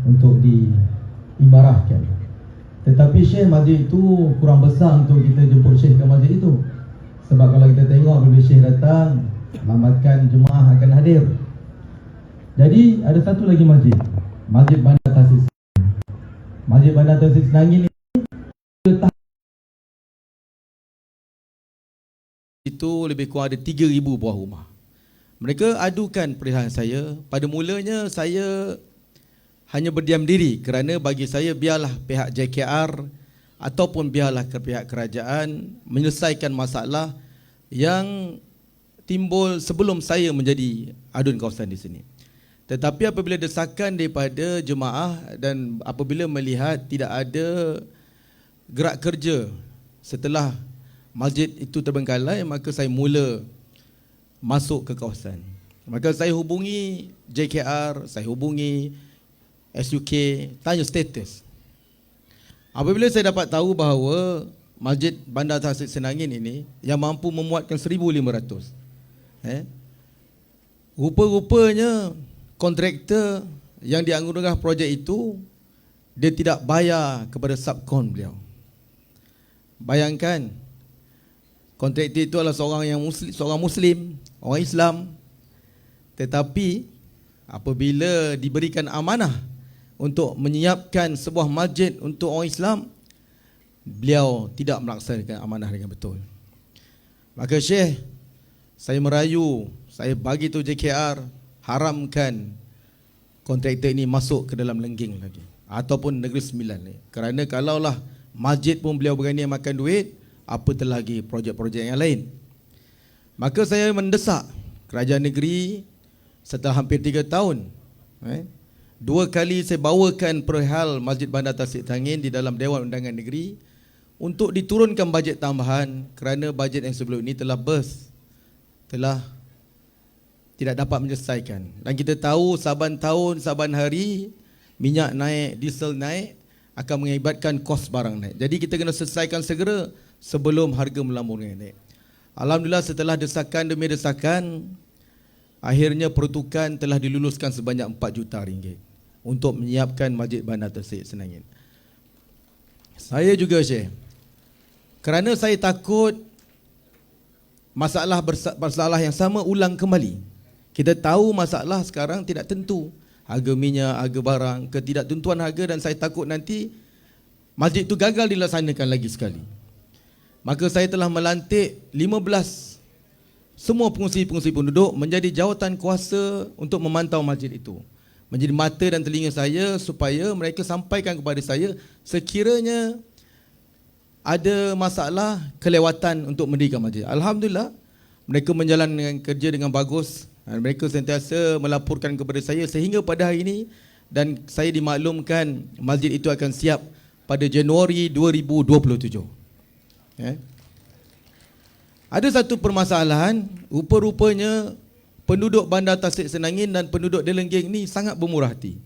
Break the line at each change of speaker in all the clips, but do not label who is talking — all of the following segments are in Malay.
untuk diimarahkan. Tetapi Syekh, masjid itu kurang besar untuk kita jemput Syekh ke masjid itu. Sebab kalau kita tengok apabila Syekh datang, lamakan jemaah akan hadir. Jadi ada satu lagi masjid, Masjid Bandar Tasik. Masjid Bandar Tasik Senangin itu lebih kurang ada 3,000 buah rumah. Mereka adukan perihal saya. Pada mulanya saya hanya berdiam diri kerana bagi saya biarlah pihak JKR ataupun biarlah pihak kerajaan menyelesaikan masalah yang timbul sebelum saya menjadi adun kawasan di sini. Tetapi apabila desakan daripada jemaah dan apabila melihat tidak ada gerak kerja setelah masjid itu terbengkalai, maka saya mula masuk ke kawasan. Maka saya hubungi JKR, saya hubungi SUK, tanya status. Apabila saya dapat tahu bahawa Masjid Bandar Tasik Senangin ini yang mampu memuatkan 1,500, rupa-rupanya kontraktor yang dianggurkan projek itu dia tidak bayar kepada subkon beliau. Bayangkan, kontraktor itu adalah seorang Muslim, orang Islam, tetapi apabila diberikan amanah untuk menyiapkan sebuah masjid untuk orang Islam, beliau tidak melaksanakan amanah dengan betul. Maka Syekh, saya merayu, saya bagi tu JKR, haramkan kontraktor ini masuk ke dalam lengging lagi ataupun Negeri Sembilan ni. Kerana kalaulah masjid pun beliau berani makan duit, apatah lagi projek-projek yang lain. Maka saya mendesak kerajaan negeri setelah hampir 3 tahun, 2 kali saya bawakan perihal Masjid Bandar Tasik Senangin di dalam Dewan Undangan Negeri untuk diturunkan bajet tambahan kerana bajet yang sebelum ini telah burst, telah tidak dapat menyelesaikan. Dan kita tahu saban tahun, saban hari minyak naik, diesel naik, akan mengakibatkan kos barang naik. Jadi kita kena selesaikan segera sebelum harga melambung naik. Alhamdulillah, setelah desakan demi desakan, akhirnya peruntukan telah diluluskan sebanyak 4 juta ringgit untuk menyiapkan Masjid Bandar Tasik Senangin. Saya juga Syekh, kerana saya takut masalah yang sama ulang kembali. Kita tahu masalah sekarang tidak tentu, harga minyak, harga barang, ketidaktentuan harga, dan saya takut nanti masjid itu gagal dilaksanakan lagi sekali. Maka saya telah melantik 15 semua pengurusi-pengurusi penduduk menjadi jawatan kuasa untuk memantau masjid itu, menjadi mata dan telinga saya supaya mereka sampaikan kepada saya sekiranya ada masalah kelewatan untuk mendirikan masjid. Alhamdulillah, mereka menjalankan kerja dengan bagus. Mereka sentiasa melaporkan kepada saya sehingga pada hari ini, dan saya dimaklumkan masjid itu akan siap pada Januari 2027. Ada satu permasalahan, rupa-rupanya penduduk Bandar Tasik Senangin dan penduduk Delengging ni sangat bermurah hati.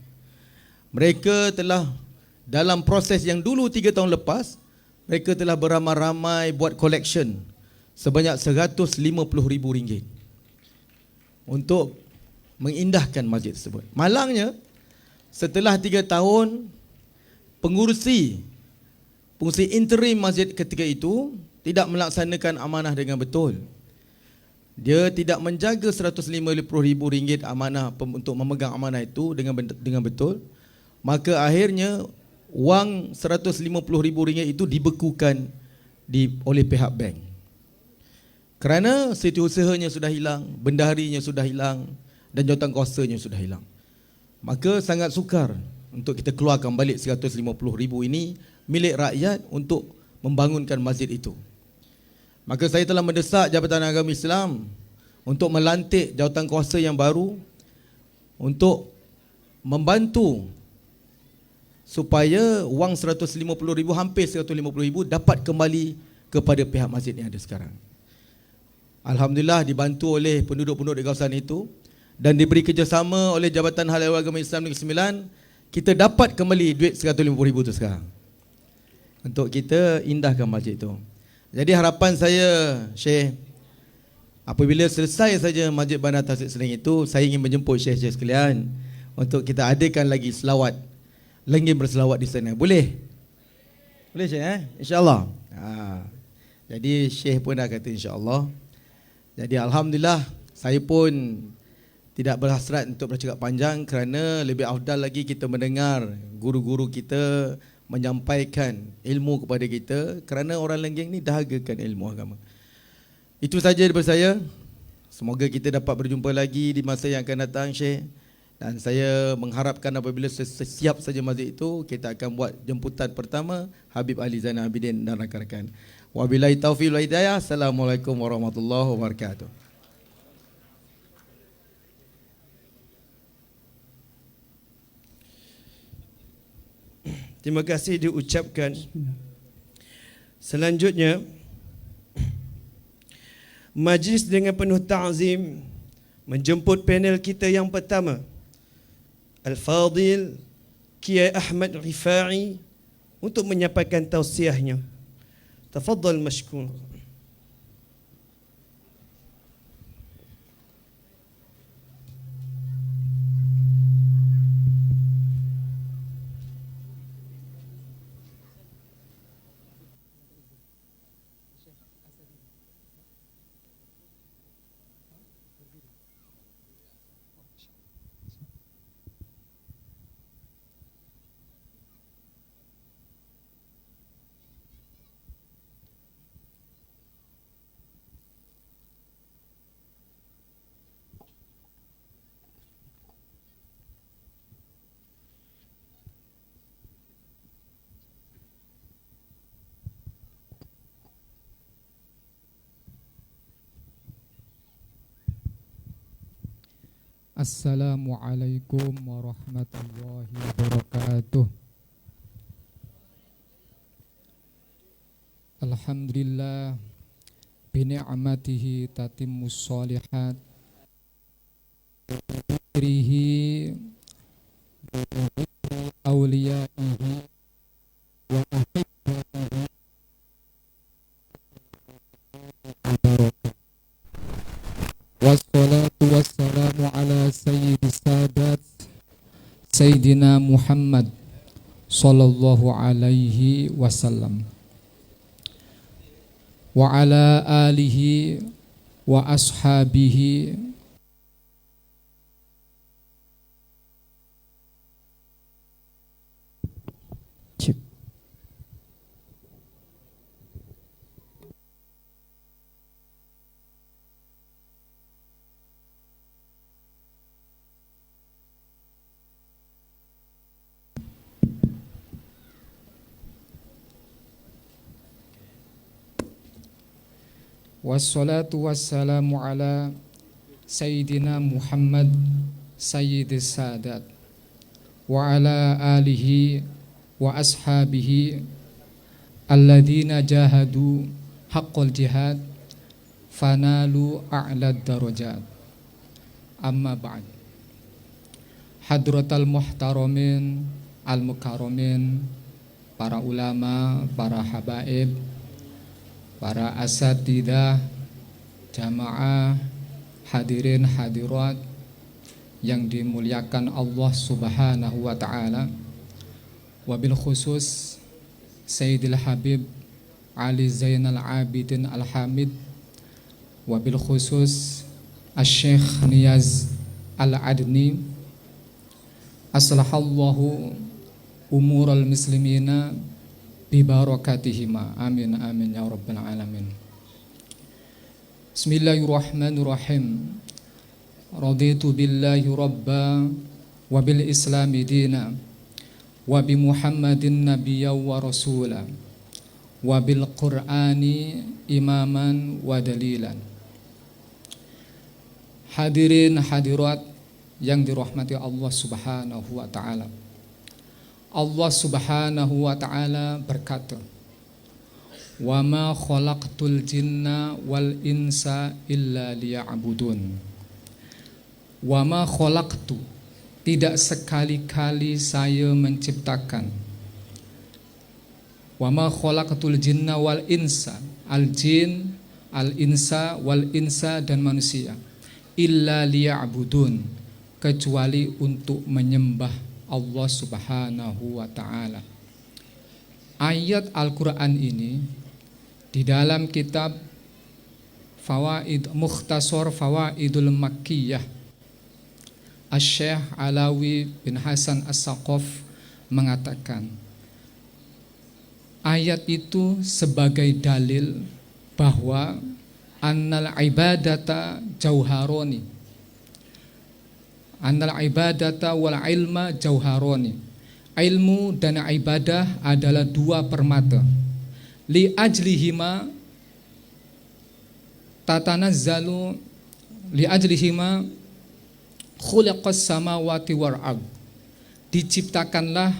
Mereka telah dalam proses yang dulu 3 tahun lepas, mereka telah beramai-ramai buat collection sebanyak RM150,000 untuk mengindahkan masjid tersebut. Malangnya, setelah 3 tahun, pengurusi interim masjid ketika itu tidak melaksanakan amanah dengan betul. Dia tidak menjaga RM150,000 amanah untuk memegang amanah itu dengan betul. Maka akhirnya wang RM150,000 itu dibekukan oleh pihak bank. Kerana setiausahanya sudah hilang, bendaharinya sudah hilang, dan jawatan kuasanya sudah hilang. Maka sangat sukar untuk kita keluarkan balik RM150,000 ini milik rakyat untuk membangunkan masjid itu. Maka saya telah mendesak Jabatan Agama Islam untuk melantik jawatan kuasa yang baru untuk membantu supaya wang RM150,000, hampir RM150,000 dapat kembali kepada pihak masjid yang ada sekarang. Alhamdulillah, dibantu oleh penduduk-penduduk di kawasan itu dan diberi kerjasama oleh Jabatan Hal Ehwal Agama Islam Negeri Sembilan, kita dapat kembali duit RM150,000 itu sekarang untuk kita indahkan masjid itu. Jadi harapan saya, Syekh, apabila selesai saja Masjid Bandar Tasik Senangin itu, saya ingin menjemput Syekh-Syekh sekalian untuk kita adakan lagi selawat lenggih berselawat di sana. Boleh? Boleh Syekh InsyaAllah. Jadi Syekh pun dah kata insyaAllah. Jadi Alhamdulillah, saya pun tidak berhasrat untuk bercakap panjang kerana lebih afdal lagi kita mendengar guru-guru kita menyampaikan ilmu kepada kita, kerana orang lenggeng ni dahagakan ilmu agama. Itu saja daripada saya. Semoga kita dapat berjumpa lagi di masa yang akan datang Syekh. Dan saya mengharapkan apabila sesiap saja masa itu, kita akan buat jemputan pertama Habib Ali Zainal Abidin dan rakan-rakan. Wabillahi taufiq wal hidayah. Assalamualaikum warahmatullahi wabarakatuh.
Terima kasih diucapkan. Selanjutnya, majlis dengan penuh ta'zim menjemput panel kita yang pertama, Al-Fadil Kiai Ahmad Rifai, untuk menyampaikan tausiahnya. Tafadhal mashkur.
Assalamualaikum warahmatullahi wabarakatuh. Alhamdulillah bini'amatihi tatimmus sholihat Birihi awliyaihi wa ahibbaihi wassalatu wassalamu ala sayyidis sadat Sayyidina Muhammad sallallahu alaihi wasallam wa ala alihi wa ashabihi wassalatu wassalamu ala Sayyidina Muhammad Sayyidis Sadat wa ala alihi wa ashabihi alladhina jahadu haqqal jihad fanalu a'lad darajat. Amma ba'd. Hadratal muhtaramin al-mukarramin, para ulama, para habaib, para asatidah, jamaah, hadirin hadirat yang dimuliakan Allah Subhanahu wa taala. Wabil khusus Sayyidil Habib Ali Zainal Abidin Al-Hamid, wabil khusus Asy-Syaikh Niyaz Al-Adni, aslahallahu umural muslimina bibarakatihima, amin amin ya rabbal alamin. Bismillahirrahmanirrahim. Raditu billahi rabba wa bil islami dina wa bi Muhammadin nabiyya wa rasula wa bil qur'ani imaman wa dalilan. Hadirin hadirat yang dirahmati Allah Subhanahu wa taala. Allah Subhanahu wa taala berkata, "Wa ma khalaqtul jinna wal insa illa liya'budun." Wa ma khalaqtu, tidak sekali-kali saya menciptakan. Wa ma khalaqtul jinna wal insa, al jin, al insa, wal insa dan manusia, illa liya'budun, kecuali untuk menyembah Allah Subhanahu wa taala. Ayat Al-Qur'an ini di dalam kitab Mukhtasar Fawaidul Makkiyah, Asy-Syaikh Alawi bin Hasan As-Saqaf mengatakan ayat itu sebagai dalil bahwa annal ibadata jauharoni, annal ibadata wal ilma jauharoni, ilmu dan ibadah adalah dua permata. Li ajlihima tatanazzalu, li ajlihima khuliqas samawati wal ard, diciptakanlah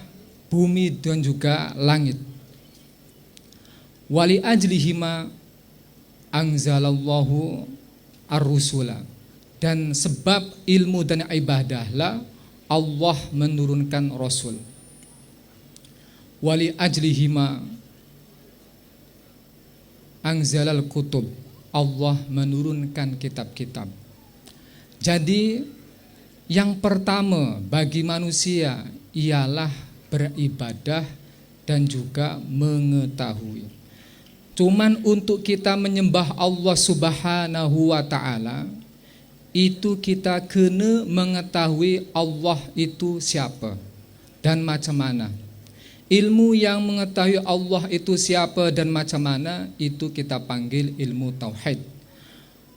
bumi dan juga langit. Wali ajlihima anzalallahu ar-rusula, dan sebab ilmu dan ibadahlah Allah menurunkan rasul. Wali ajlihima anzalal kutub, Allah menurunkan kitab-kitab. Jadi yang pertama bagi manusia ialah beribadah dan juga mengetahui. Cuman untuk kita menyembah Allah Subhanahu wa taala, itu kita kena mengetahui Allah itu siapa dan macam mana. Ilmu yang mengetahui Allah itu siapa dan macam mana, itu kita panggil ilmu tauhid.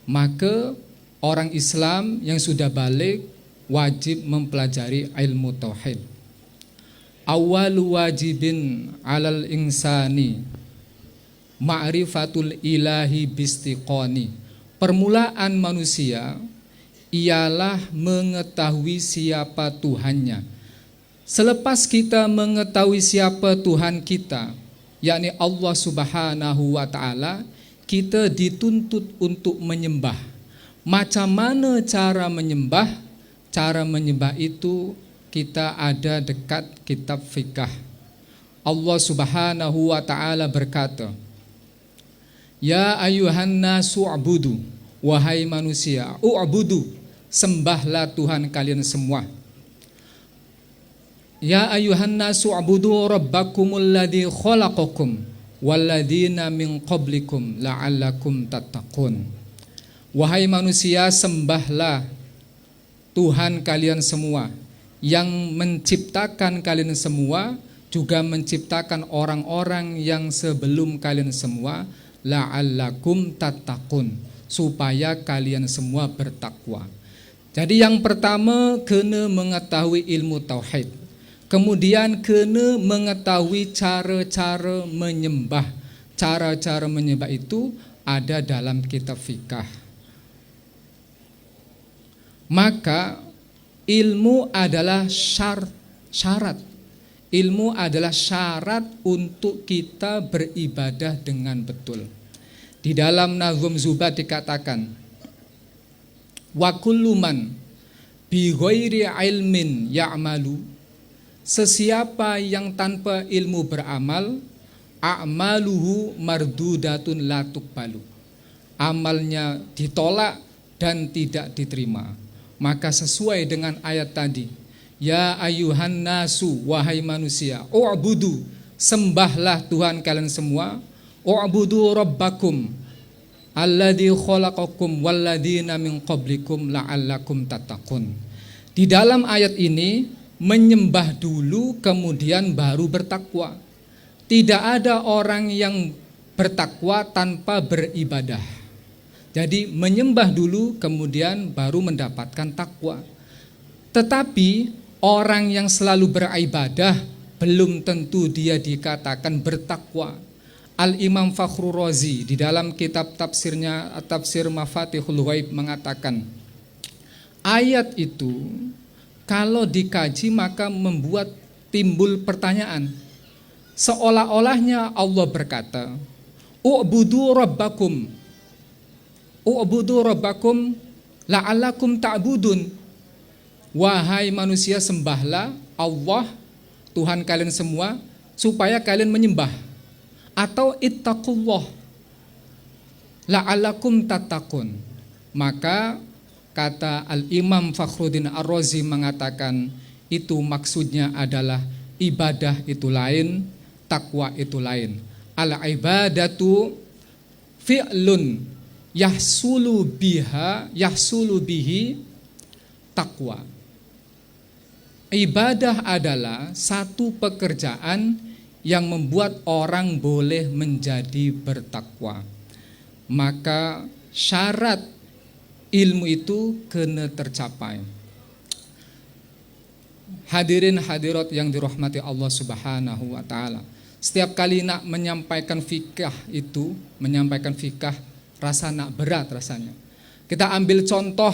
Maka orang Islam yang sudah balik wajib mempelajari ilmu tauhid. Awwalu wajibin 'alal insani ma'rifatul ilahi bistiqoni. Permulaan manusia ialah mengetahui siapa Tuhannya. Selepas kita mengetahui siapa Tuhan kita, yakni Allah Subhanahu wa taala, kita dituntut untuk menyembah. Macam mana cara menyembah? Cara menyembah itu kita ada dekat kitab fikah. Allah Subhanahu wa taala berkata, Ya ayuhan nasu u'budu, wahai manusia, u'budu, sembahlah Tuhan kalian semua. Ya ayuhan nasu u'budu rabbakumul ladzi khalaqakum walladzina min qablikum la'allakum tattaqun. Wahai manusia, sembahlah Tuhan kalian semua yang menciptakan kalian semua, juga menciptakan orang-orang yang sebelum kalian semua, la'allakum tattaqun, supaya kalian semua bertakwa. Jadi yang pertama kena mengetahui ilmu tauhid. Kemudian kena mengetahui cara-cara menyembah. Cara-cara menyembah itu ada dalam kitab fikah. Maka ilmu adalah syarat. Ilmu adalah syarat untuk kita beribadah dengan betul. Di dalam Nazm Zubat dikatakan, wa kullu man bi ghairi ilmin ya'malu, sesiapa yang tanpa ilmu beramal, a'maluhu mardudatun la tuqbalu, amalnya ditolak dan tidak diterima. Maka sesuai dengan ayat tadi, ya ayuhan nasu, wahai manusia, u'budu, sembahlah Tuhan kalian semua, u'budu rabbakum alladzi khalaqakum walladzina min qablikum la'allakum tattaqun. Di dalam ayat ini menyembah dulu kemudian baru bertakwa. Tidak ada orang yang bertakwa tanpa beribadah. Jadi menyembah dulu kemudian baru mendapatkan takwa. Tetapi orang yang selalu beribadah belum tentu dia dikatakan bertakwa. Al-Imam Fakhrur Razi di dalam kitab tafsirnya Tafsir Mafatihul Ghaib mengatakan, ayat itu kalau dikaji maka membuat timbul pertanyaan. Seolah-olahnya Allah berkata, U'budu rabbakum la'allakum ta'budun. Wahai manusia, sembahlah Allah Tuhan kalian semua supaya kalian menyembah. Atau ittaqullah la'allakum tattaqun. Maka kata Al-Imam Fakhruddin Ar-Razi mengatakan, itu maksudnya adalah ibadah itu lain, takwa itu lain. Al-ibadatu fi'lun yahsulu bihi takwa. Ibadah adalah satu pekerjaan yang membuat orang boleh menjadi bertakwa. Maka syarat ilmu itu kena tercapai. Hadirin hadirat yang dirahmati Allah Subhanahu wa taala. Setiap kali nak menyampaikan fikah itu, menyampaikan fikah rasa nak berat rasanya. Kita ambil contoh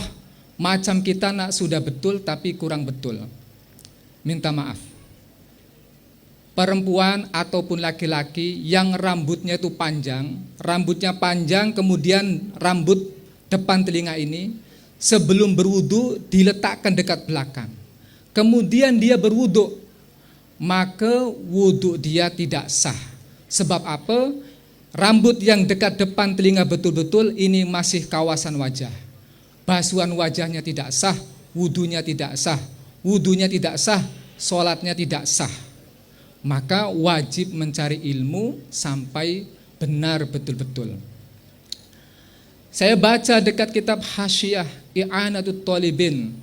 macam kita nak sudah betul tapi kurang betul. Minta maaf. Perempuan ataupun laki-laki yang rambutnya itu panjang, rambutnya panjang kemudian rambut depan telinga ini sebelum berwudu diletakkan dekat belakang. Kemudian dia berwudu, maka wudu dia tidak sah. Sebab apa? Rambut yang dekat depan telinga betul-betul ini masih kawasan wajah. Basuhan wajahnya tidak sah, wudunya tidak sah. Wudunya tidak sah, sholatnya tidak sah. Maka wajib mencari ilmu sampai benar betul-betul. Saya baca dekat kitab Hasyiah I'anatut Thalibin,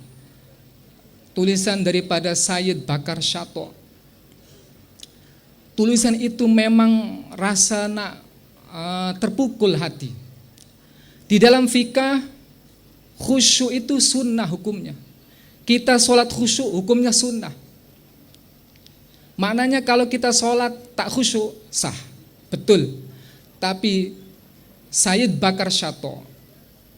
tulisan daripada Sayyid Bakar Syato. Tulisan itu memang rasa nak terpukul hati. Di dalam fikah, khusyuk itu sunnah hukumnya. Kita sholat khusyuk hukumnya sunnah. Maknanya kalau kita sholat tak khusyuk sah, betul. Tapi Sayyid Bakar Syato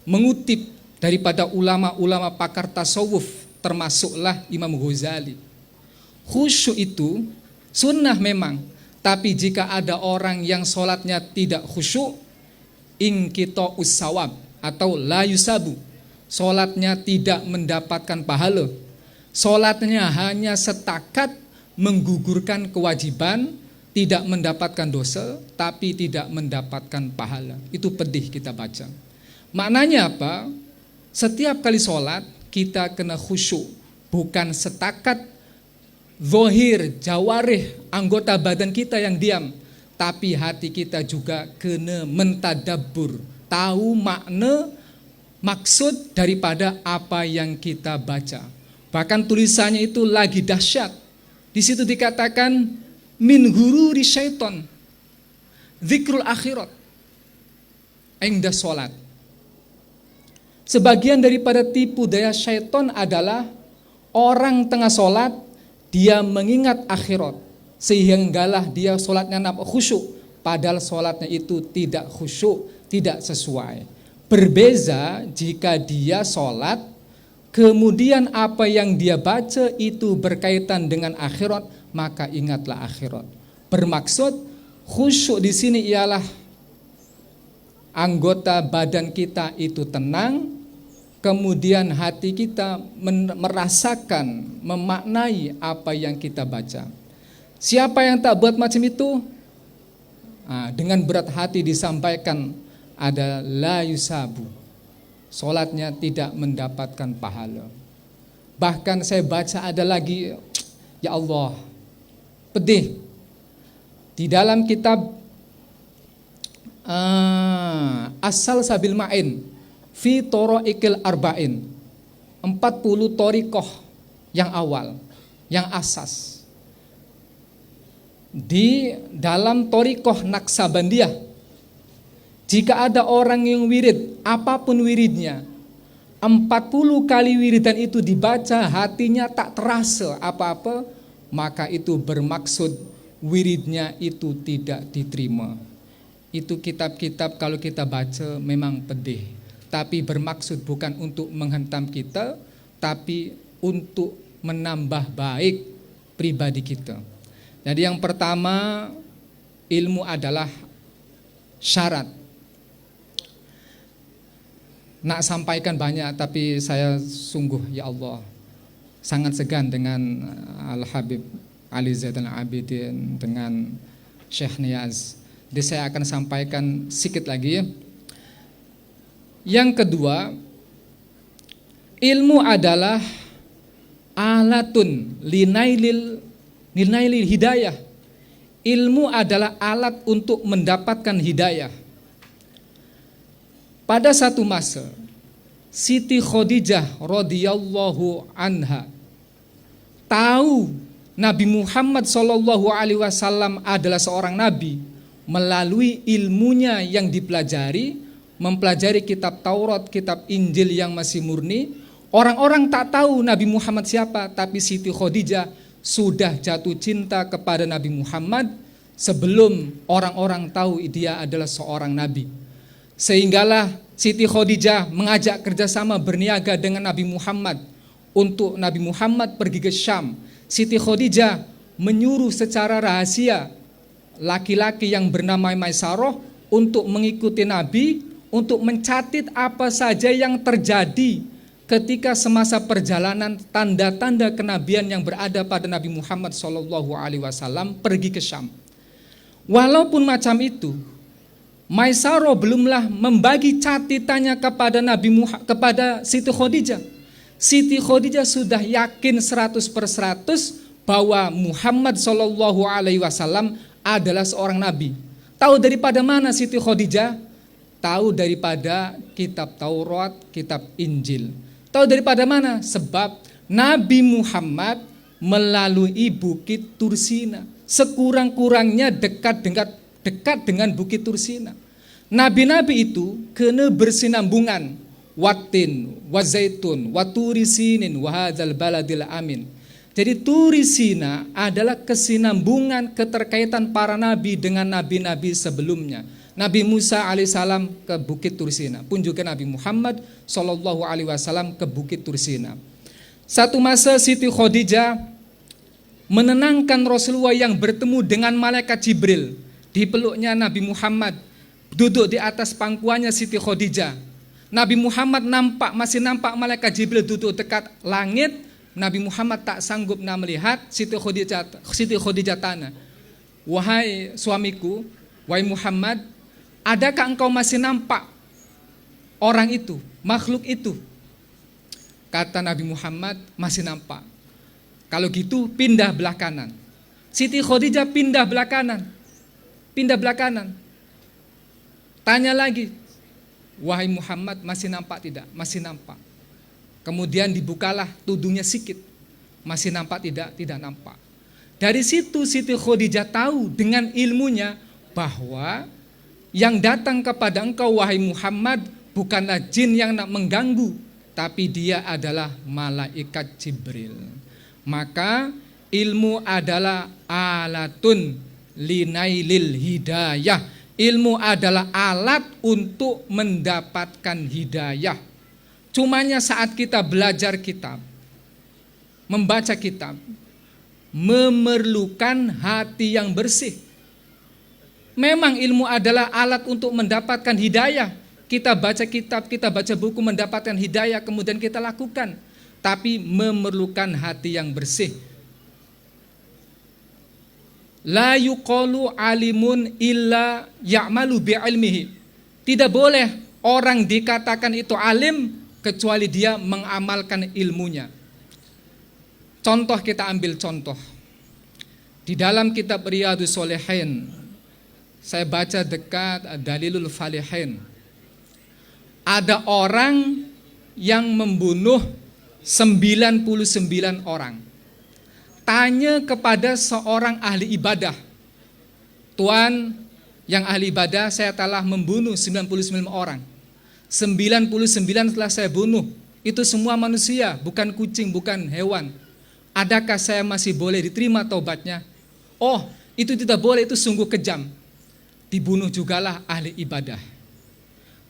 mengutip daripada ulama-ulama pakar tasawuf, termasuklah Imam Ghazali. Khusyuk itu sunnah memang, tapi jika ada orang yang sholatnya tidak khusyuk, ingkito usawab atau la yusabu, sholatnya tidak mendapatkan pahala. Sholatnya hanya setakat menggugurkan kewajiban, tidak mendapatkan dosa, tapi tidak mendapatkan pahala. Itu pedih kita baca. Maknanya apa? Setiap kali sholat kita kena khusyuk, bukan setakat zahir, jawarih, anggota badan kita yang diam, tapi hati kita juga kena mentadabbur, tahu makna, maksud daripada apa yang kita baca. Bahkan tulisannya itu lagi dahsyat. Di situ dikatakan min hururi syaiton zikrul akhirat engda sholat. Sebagian daripada tipu daya syaiton adalah orang tengah sholat dia mengingat akhirat, sehinggalah dia sholatnya nampak khusyuk, padahal sholatnya itu tidak khusyuk, tidak sesuai. Berbeza jika dia sholat kemudian apa yang dia baca itu berkaitan dengan akhirat, maka ingatlah akhirat. Bermaksud khusyuk di sini ialah anggota badan kita itu tenang, kemudian hati kita merasakan, memaknai apa yang kita baca. Siapa yang tak buat macam itu? Dengan berat hati disampaikan ada la yusabu, sholatnya tidak mendapatkan pahala. Bahkan saya baca ada lagi, ya Allah, pedih. Di dalam kitab Asal Sabil Ma'in fi Toroikil Arba'in, 40 torikoh yang awal, yang asas. Di dalam torikoh Naksabandiyah, jika ada orang yang wirid, apapun wiridnya, 40 kali wiridan itu dibaca, hatinya tak terasa apa-apa, maka itu bermaksud wiridnya itu tidak diterima. Itu kitab-kitab kalau kita baca memang pedih, tapi bermaksud bukan untuk menghentam kita, tapi untuk menambah baik pribadi kita. Jadi yang pertama, ilmu adalah syarat. Nak sampaikan banyak, tapi saya sungguh ya Allah sangat segan dengan Al-Habib Ali Zainal Abidin, dengan Syekh Niyaz. Jadi saya akan sampaikan sedikit lagi ya. Yang kedua, ilmu adalah alatun linailil hidayah. Ilmu adalah alat untuk mendapatkan hidayah. Pada satu masa, Siti Khadijah radhiyallahu anha tahu Nabi Muhammad SAW adalah seorang nabi melalui ilmunya yang dipelajari, mempelajari kitab Taurat, kitab Injil yang masih murni. Orang-orang tak tahu Nabi Muhammad siapa, tapi Siti Khadijah sudah jatuh cinta kepada Nabi Muhammad sebelum orang-orang tahu dia adalah seorang nabi. Sehinggalah Siti Khadijah mengajak kerjasama berniaga dengan Nabi Muhammad untuk Nabi Muhammad pergi ke Syam. Siti Khadijah menyuruh secara rahasia laki-laki yang bernama Maisaroh untuk mengikuti Nabi, untuk mencatat apa saja yang terjadi ketika semasa perjalanan, tanda-tanda kenabian yang berada pada Nabi Muhammad SAW pergi ke Syam. Walaupun macam itu, Maisaroh belumlah membagi catatannya kepada Siti Khadijah. Siti Khadijah sudah yakin 100% bahwa Muhammad SAW adalah seorang nabi. Tahu daripada mana Siti Khadijah? Tahu daripada kitab Taurat, kitab Injil. Tahu daripada mana? Sebab Nabi Muhammad melalui Bukit Tursina. Sekurang-kurangnya dekat dengan Bukit Tursina. Nabi-nabi itu kena bersinambungan. Watin, wazaitun, waturisinin, wahadzal baladil amin. Jadi Turisina adalah kesinambungan keterkaitan para nabi dengan nabi-nabi sebelumnya. Nabi Musa alaihissalam ke Bukit Tursina, pun juga Nabi Muhammad SAW ke Bukit Tursina. Satu masa Siti Khadijah menenangkan Rasulullah yang bertemu dengan malaikat Jibril. Di peluknya Nabi Muhammad, duduk di atas pangkuannya Siti Khadijah. Nabi Muhammad masih nampak malaikat Jibril duduk dekat langit. Nabi Muhammad tak sanggup melihat. Siti Khadijah tanya, "Wahai suamiku, wahai Muhammad, adakah engkau masih nampak orang itu, makhluk itu?" Kata Nabi Muhammad, "Masih nampak." Kalau gitu pindah belah kanan. Siti Khadijah pindah belah kanan. Tanya lagi, "Wahai Muhammad, masih nampak tidak?" "Masih nampak." Kemudian dibukalah tudungnya sikit. "Masih nampak tidak?" "Tidak nampak." Dari situ Siti Khadijah tahu dengan ilmunya bahwa yang datang kepada engkau wahai Muhammad bukanlah jin yang nak mengganggu, tapi dia adalah malaikat Jibril. Maka ilmu adalah alatun linailil hidayah. Ilmu adalah alat untuk mendapatkan hidayah. Cumanya saat kita belajar kitab, membaca kitab, memerlukan hati yang bersih. Memang ilmu adalah alat untuk mendapatkan hidayah. Kita baca kitab, kita baca buku mendapatkan hidayah, kemudian kita lakukan. Tapi memerlukan hati yang bersih. La yuqalu alimun illa ya'malu bi'ilmihi. Tidak boleh orang dikatakan itu alim kecuali dia mengamalkan ilmunya. Contoh, kita ambil contoh. Di dalam kitab Riyadhus Shalihin, saya baca dekat Dalilul Falihin. Ada orang yang membunuh 99 orang. Tanya kepada seorang ahli ibadah, "Tuan yang ahli ibadah, saya telah membunuh 99 orang. 99 telah saya bunuh. Itu semua manusia, bukan kucing, bukan hewan. Adakah saya masih boleh diterima taubatnya?" "Oh, itu tidak boleh, itu sungguh kejam." Dibunuh jugalah ahli ibadah.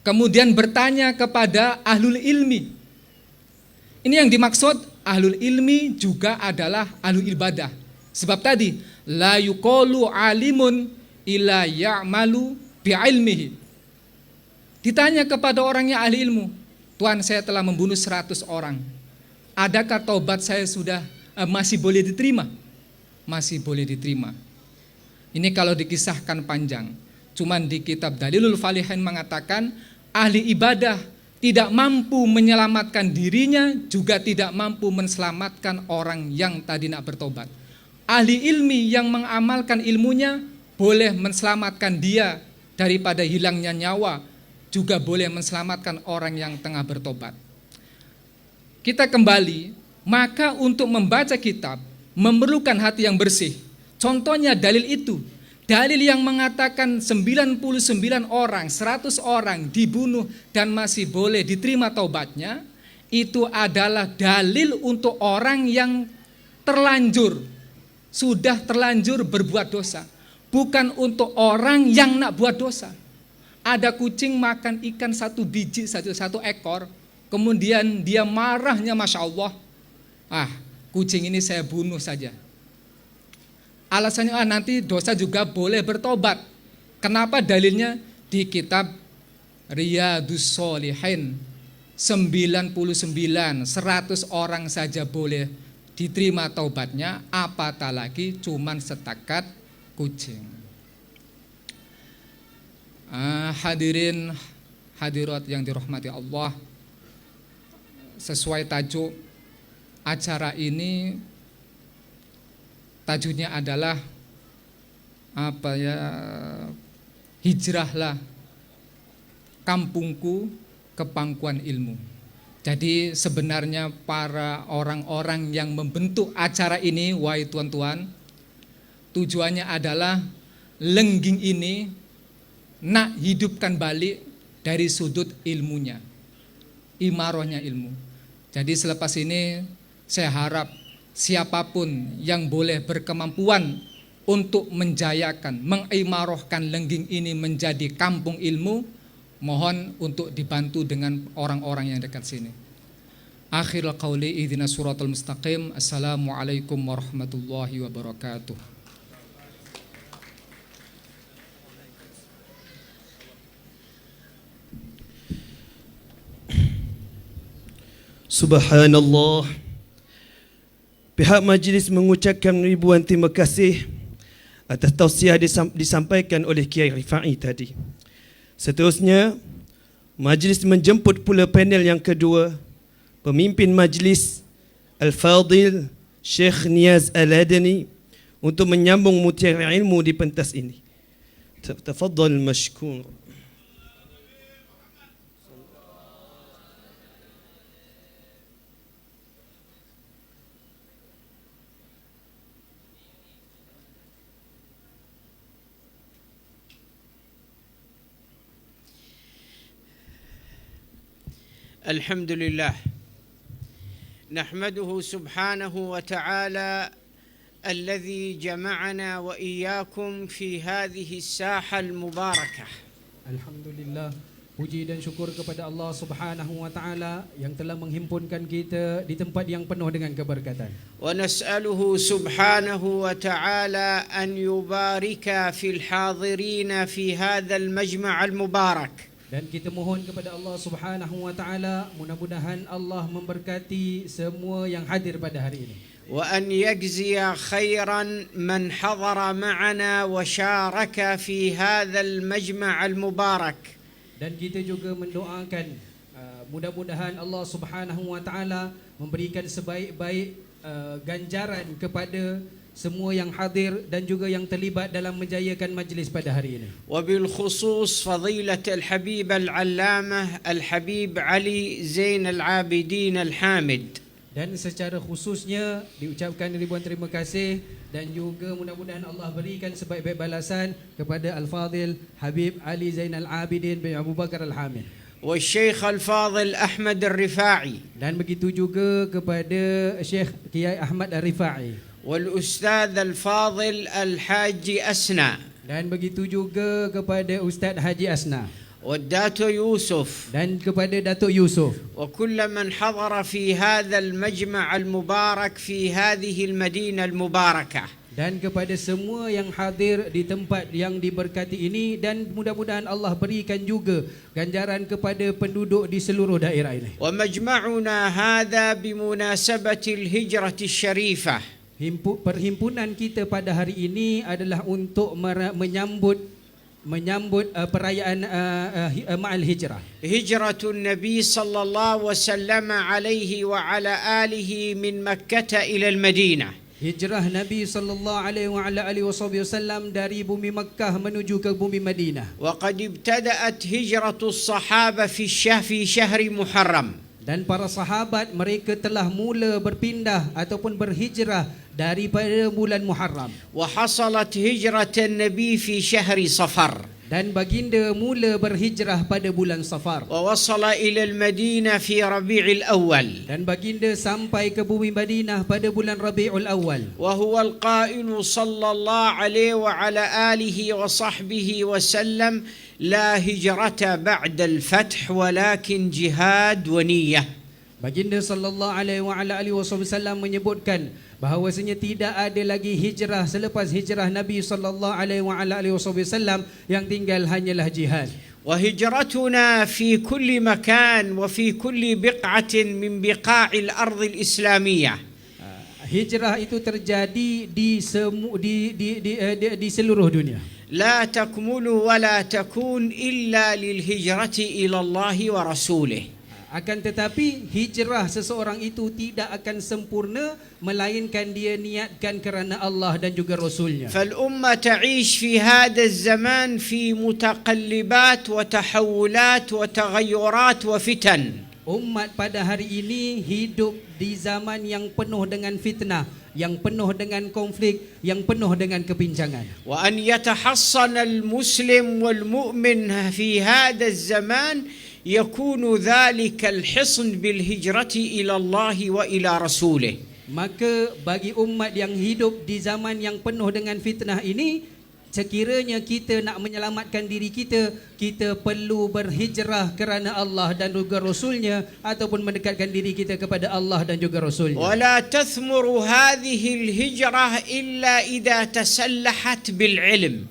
Kemudian bertanya kepada ahlul ilmi. Ini yang dimaksud ahlul ilmi juga adalah ahlul ibadah. Sebab tadi la yuqalu alimun illa ya'malu bi'ilmihi. Ditanya kepada orang yang ahli ilmu, "Tuan, saya telah membunuh 100 orang. Adakah taubat saya sudah masih boleh diterima?" Masih boleh diterima. Ini kalau dikisahkan panjang. Cuman di kitab Dalilul Falihin mengatakan ahli ibadah tidak mampu menyelamatkan dirinya, juga tidak mampu menselamatkan orang yang tadi nak bertobat. Ahli ilmi yang mengamalkan ilmunya boleh menselamatkan dia daripada hilangnya nyawa, juga boleh menselamatkan orang yang tengah bertobat. Kita kembali, maka untuk membaca kitab memerlukan hati yang bersih. Contohnya dalil itu, dalil yang mengatakan 99 orang, 100 orang dibunuh dan masih boleh diterima taubatnya, itu adalah dalil untuk orang yang sudah terlanjur berbuat dosa, bukan untuk orang yang nak buat dosa. Ada kucing makan ikan satu biji, satu ekor, kemudian dia marahnya Masya Allah, kucing ini saya bunuh saja. Alasannya nanti dosa juga boleh bertobat. Kenapa? Dalilnya di kitab Riyadus Shalihin, 99, 100 orang saja boleh diterima taubatnya, apatah lagi cuman setakat kucing. Hadirin hadirat yang dirahmati Allah, sesuai tajuk acara ini, tajuknya adalah hijrahlah kampungku ke pangkuan ilmu. Jadi sebenarnya para orang-orang yang membentuk acara ini, wahai tuan-tuan, tujuannya adalah lengging ini nak hidupkan balik dari sudut ilmunya, imarahnya ilmu. Jadi selepas ini saya harap siapapun yang boleh berkemampuan untuk menjayakan, mengimarahkan lengging ini menjadi kampung ilmu, mohon untuk dibantu dengan orang-orang yang dekat sini. Akhirul qauli ihdinas siratal mustaqim. Assalamualaikum warahmatullahi wabarakatuh.
Subhanallah. Pihak majlis mengucapkan ribuan terima kasih atas tausiah disampaikan oleh Kiai Rifai tadi. Seterusnya, majlis menjemput pula panel yang kedua, pemimpin majlis Al-Fadil Syekh Niaz Al-Adani, untuk menyambung mutiara ilmu di pentas ini. Tafadhal mashkur.
الحمد لله نحمده سبحانه وتعالى الذي جمعنا وإياكم في هذه الساحة المباركة.
Alhamdulillah, puji dan syukur kepada Allah Subhanahu wa taala yang telah menghimpunkan kita di tempat yang penuh dengan keberkatan.
ونسأله سبحانه وتعالى أن يبارك في الحاضرين في هذا المجمع المبارك.
Dan kita mohon kepada Allah Subhanahu wa taala, mudah-mudahan Allah memberkati semua yang hadir pada hari ini.
وأن يجزي خيرا من حضر معنا وشارك في هذا المجمع المبارك.
Dan kita juga mendoakan mudah-mudahan Allah Subhanahu wa taala memberikan sebaik-baik ganjaran kepada semua yang hadir dan juga yang terlibat dalam menjayakan majlis pada hari ini.
وبالخصوص فضيلة الحبيب العلامة الحبيب علي زين العابدين الحامد.
Dan secara khususnya diucapkan ribuan terima kasih dan juga mudah-mudahan Allah berikan sebaik-baik balasan kepada Al-Fadil Habib Ali Zain Al-Abidin bin Abu Bakar Al-Hamid.
والشيخ الفاضل أحمد الرفاعي.
Dan begitu juga kepada Syekh Kiai Ahmad Al-Rifai.
والأستاذ الفاضل الحاج أسنى.
Dan begitu juga kepada Ustaz Haji Asna.
والداتو يوسف.
Dan kepada Datuk Yusuf.
وكل من حضر في هذا المجمع المبارك في هذه المدينة المباركة.
Dan kepada semua yang hadir di tempat yang diberkati ini, dan mudah-mudahan Allah berikan juga ganjaran kepada penduduk di seluruh daerah ini.
ومجمعنا هذا بمناسبة الهجرة الشريفة.
Perhimpunan kita pada hari ini adalah untuk menyambut menyambut perayaan Ma'al Hijrah.
هجرة النبي صلى الله وسلم عليه وعلى آله من مكة إلى المدينة.
Hijrah Nabi SAW dari bumi Makkah menuju ke bumi Madinah.
وقد ابتدأت هجرة الصحابة في شهر محرم.
Dan para sahabat mereka telah mula berpindah ataupun berhijrah daripada bulan Muharram.
وحصلت هجرة النبي في شهر صفر.
Dan baginda mula berhijrah pada bulan Safar.
ووصل إلى المدينة في ربيع الأول.
Dan baginda sampai ke bumi Madinah pada bulan Rabiul Awal.
وهو القائل صلى الله عليه وعلى آله وصحبه وسلم: لا هجرة بعد الفتح ولكن جهاد ونية.
Baginda sallallahu alaihi wasallam menyebutkan bahawasanya tidak ada lagi hijrah selepas hijrah Nabi sallallahu alaihi wasallam, yang tinggal hanyalah jihad.
وهجرتنا في كل مكان وفي كل بقعة من بقاع الأرض الإسلامية.
Hijrah itu terjadi di seluruh dunia.
لا تكمل ولا تكون إلا للهجرة إلى الله ورسوله.
Akan tetapi hijrah seseorang itu tidak akan sempurna melainkan dia niatkan kerana Allah dan juga Rasulnya.
فالأمة تعيش في هذا الزمان في متقلبات وتحولات وتغيرات وفتن.
Umat pada hari ini hidup di zaman yang penuh dengan fitnah, yang penuh dengan konflik, yang penuh dengan kepincangan.
وأن يتحصن المسلم والمؤمن في هذا الزمان يكون ذلك الحصن بالهجرة إلى الله وإلى رسوله.
Maka bagi umat yang hidup di zaman yang penuh dengan fitnah ini, sekiranya kita nak menyelamatkan diri kita, kita perlu berhijrah kerana Allah dan juga Rasulnya, ataupun mendekatkan diri kita kepada Allah dan juga Rasulnya.
ولا تثمر هذه الهجرة إلا إذا تسلحت بالعلم.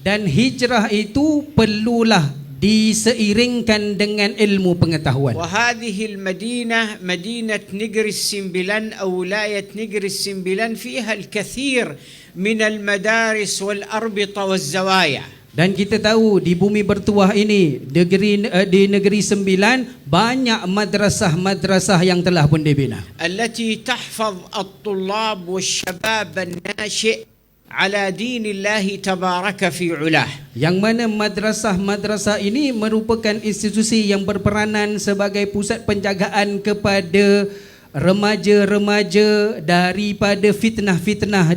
Dan hijrah itu perlulah diseiringkan dengan ilmu pengetahuan.
وهذه المدينة مدينة نجر السنبلان أو ولاية نجر السنبلان فيها الكثير من المدارس والأربطة والزوايا.
Dan kita tahu di bumi bertuah ini, di negeri Sembilan, banyak madrasah-madrasah yang telah pun dibina.
التي تحفظ الطلاب والشباب الناشئ على دين الله تبارك في علاه.
Yang mana madrasah-madrasah ini merupakan institusi yang berperanan sebagai pusat penjagaan kepada remaja-remaja daripada fitnah-fitnah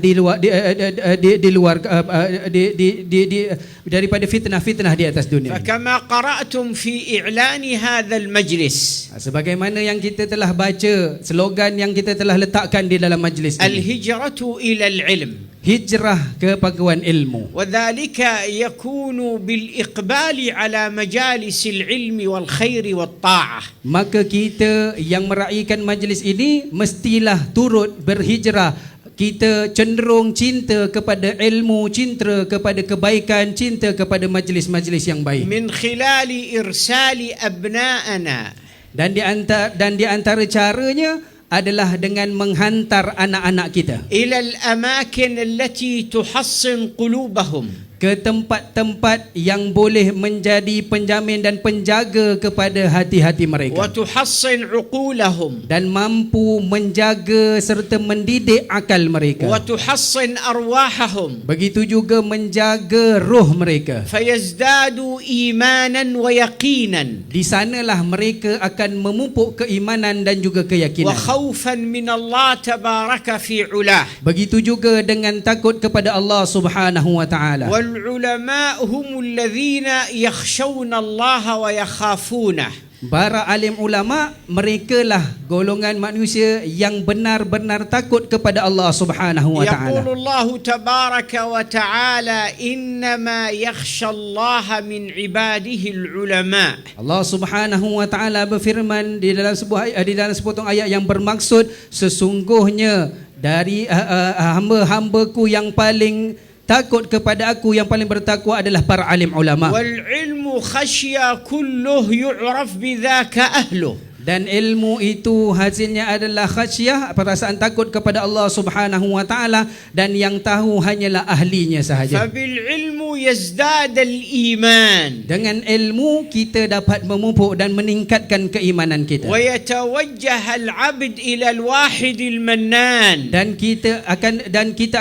daripada fitnah-fitnah di atas dunia.
فكما قرأتم في إعلان هذا المجلس،
sebagaimana yang kita telah baca, slogan yang kita telah letakkan di dalam majlis ini,
الهجرة إلى العلم.
hijrah ke pangkuan ilmu.
وذلك يكون بالإقبال على مجالس العلم والخير والطاعة.
Maka kita yang meraihkan majlis ini mestilah turut berhijrah. Kita cenderung cinta kepada ilmu, cinta kepada kebaikan, cinta kepada majlis-majlis yang baik.
من خلال إرسال أبنائنا.
Dan di antara caranya adalah dengan menghantar anak-anak kita
إلى الأماكن التي تحصن قلوبهم.
ke tempat-tempat yang boleh menjadi penjamin dan penjaga kepada hati-hati mereka,
وتحصن عقولهم.
dan mampu menjaga serta mendidik akal mereka,
وتحصن أرواحهم.
begitu juga menjaga roh mereka.
فيزدادوا إيمانا ويقينا.
Di sanalah mereka akan memupuk keimanan dan juga keyakinan.
وخوفا من الله تبارك في علاه.
Begitu juga dengan takut kepada Allah Subhanahu wa taala.
والعلماء هم الذين يخشون الله ويخافونه.
Para alim ulama, mereka lah golongan manusia yang benar-benar takut kepada Allah Subhanahu wa taala.
يقول الله تبارك وتعالى إنما يخشى الله من عباده العلماء.
Allah Subhanahu wa taala berfirman di dalam sepotong ayat yang bermaksud, sesungguhnya dari hamba-hambaku yang paling takut kepada aku, yang paling bertakwa adalah para alim ulama.
والعلم خشية كله يعرف بذاك أهله.
Dan ilmu itu hasilnya adalah khasyah, perasaan takut kepada Allah Subhanahu wa taala, dan yang tahu hanyalah ahlinya sahaja.
فبالعلم يزداد الإيمان
Dengan ilmu kita dapat memupuk dan meningkatkan keimanan kita.
ويتوجه العبد إلى الواحد المنان
Dan kita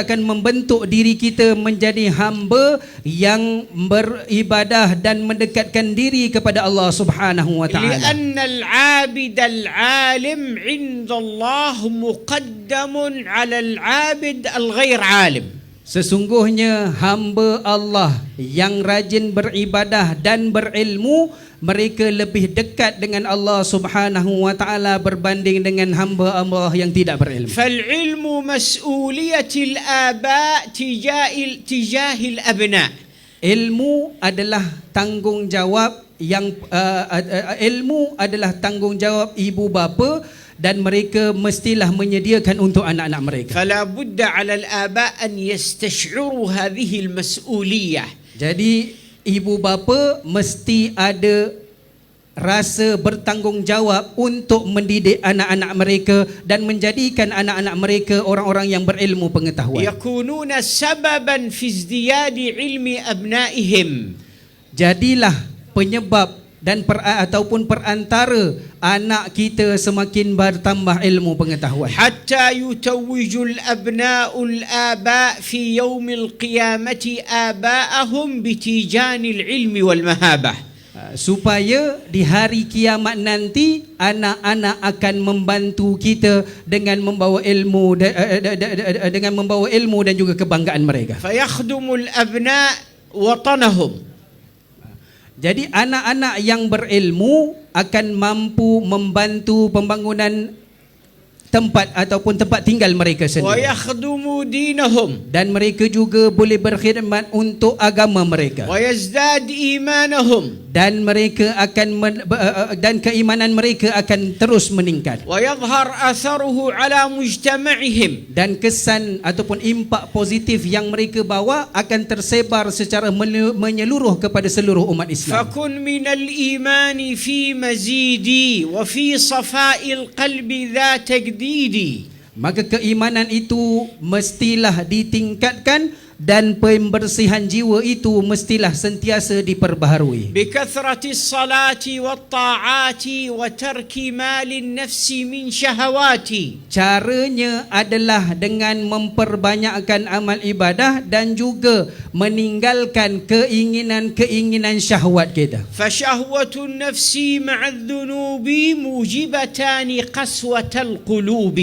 akan membentuk diri kita menjadi hamba yang beribadah dan mendekatkan diri kepada Allah Subhanahu wa taala.
لأن العابد العالم عند الله مقدم على العابد الغير عالم.
Sesungguhnya hamba Allah yang rajin beribadah dan berilmu, mereka lebih dekat dengan Allah Subhanahu wa taala berbanding dengan hamba Allah yang tidak berilmu.
فالعلم مسؤولية الآباء تجاه الأبناء.
Ilmu adalah tanggungjawab ibu bapa, dan mereka mestilah menyediakan untuk anak-anak mereka.
فلا بد على الآباء أن يستشعروا هذه المسؤولية.
Jadi ibu bapa mesti ada rasa bertanggungjawab untuk mendidik anak-anak mereka dan menjadikan anak-anak mereka orang-orang yang berilmu pengetahuan.
يكونون سببا في ازدياد علم أبنائهم.
Jadilah penyebab dan ataupun perantara anak kita semakin bertambah ilmu pengetahuan.
حتى يتوج الأبناء الآباء في يوم القيامة آباءهم بتيجان العلم والمهابة.
Supaya di hari kiamat nanti anak-anak akan membantu kita dengan membawa ilmu dan juga kebanggaan mereka.
فيخدم الأبناء وطنهم.
Jadi anak-anak yang berilmu akan mampu membantu pembangunan tempat ataupun tempat tinggal mereka sendiri.
ويخدم دينهم.
Dan mereka juga boleh berkhidmat untuk agama mereka.
ويزداد إيمانهم.
Dan mereka dan keimanan mereka akan terus meningkat.
ويظهر أثره على مجتمعهم.
Dan kesan ataupun impak positif yang mereka bawa akan tersebar secara menyeluruh kepada seluruh umat Islam.
فكن من الإيمان في مزيدي وفي صفاء القلب ذا تجديدي.
Maka keimanan itu mestilah ditingkatkan dan pembersihan jiwa itu mestilah sentiasa diperbaharui.
بكثرة الصلاة والطاعات وترك مال النفس من شهواتي.
Caranya adalah dengan memperbanyakkan amal ibadah dan juga meninggalkan keinginan-keinginan syahwat kita.
فشهوة النفس مع الذنوب موجبتان قسوة القلوب.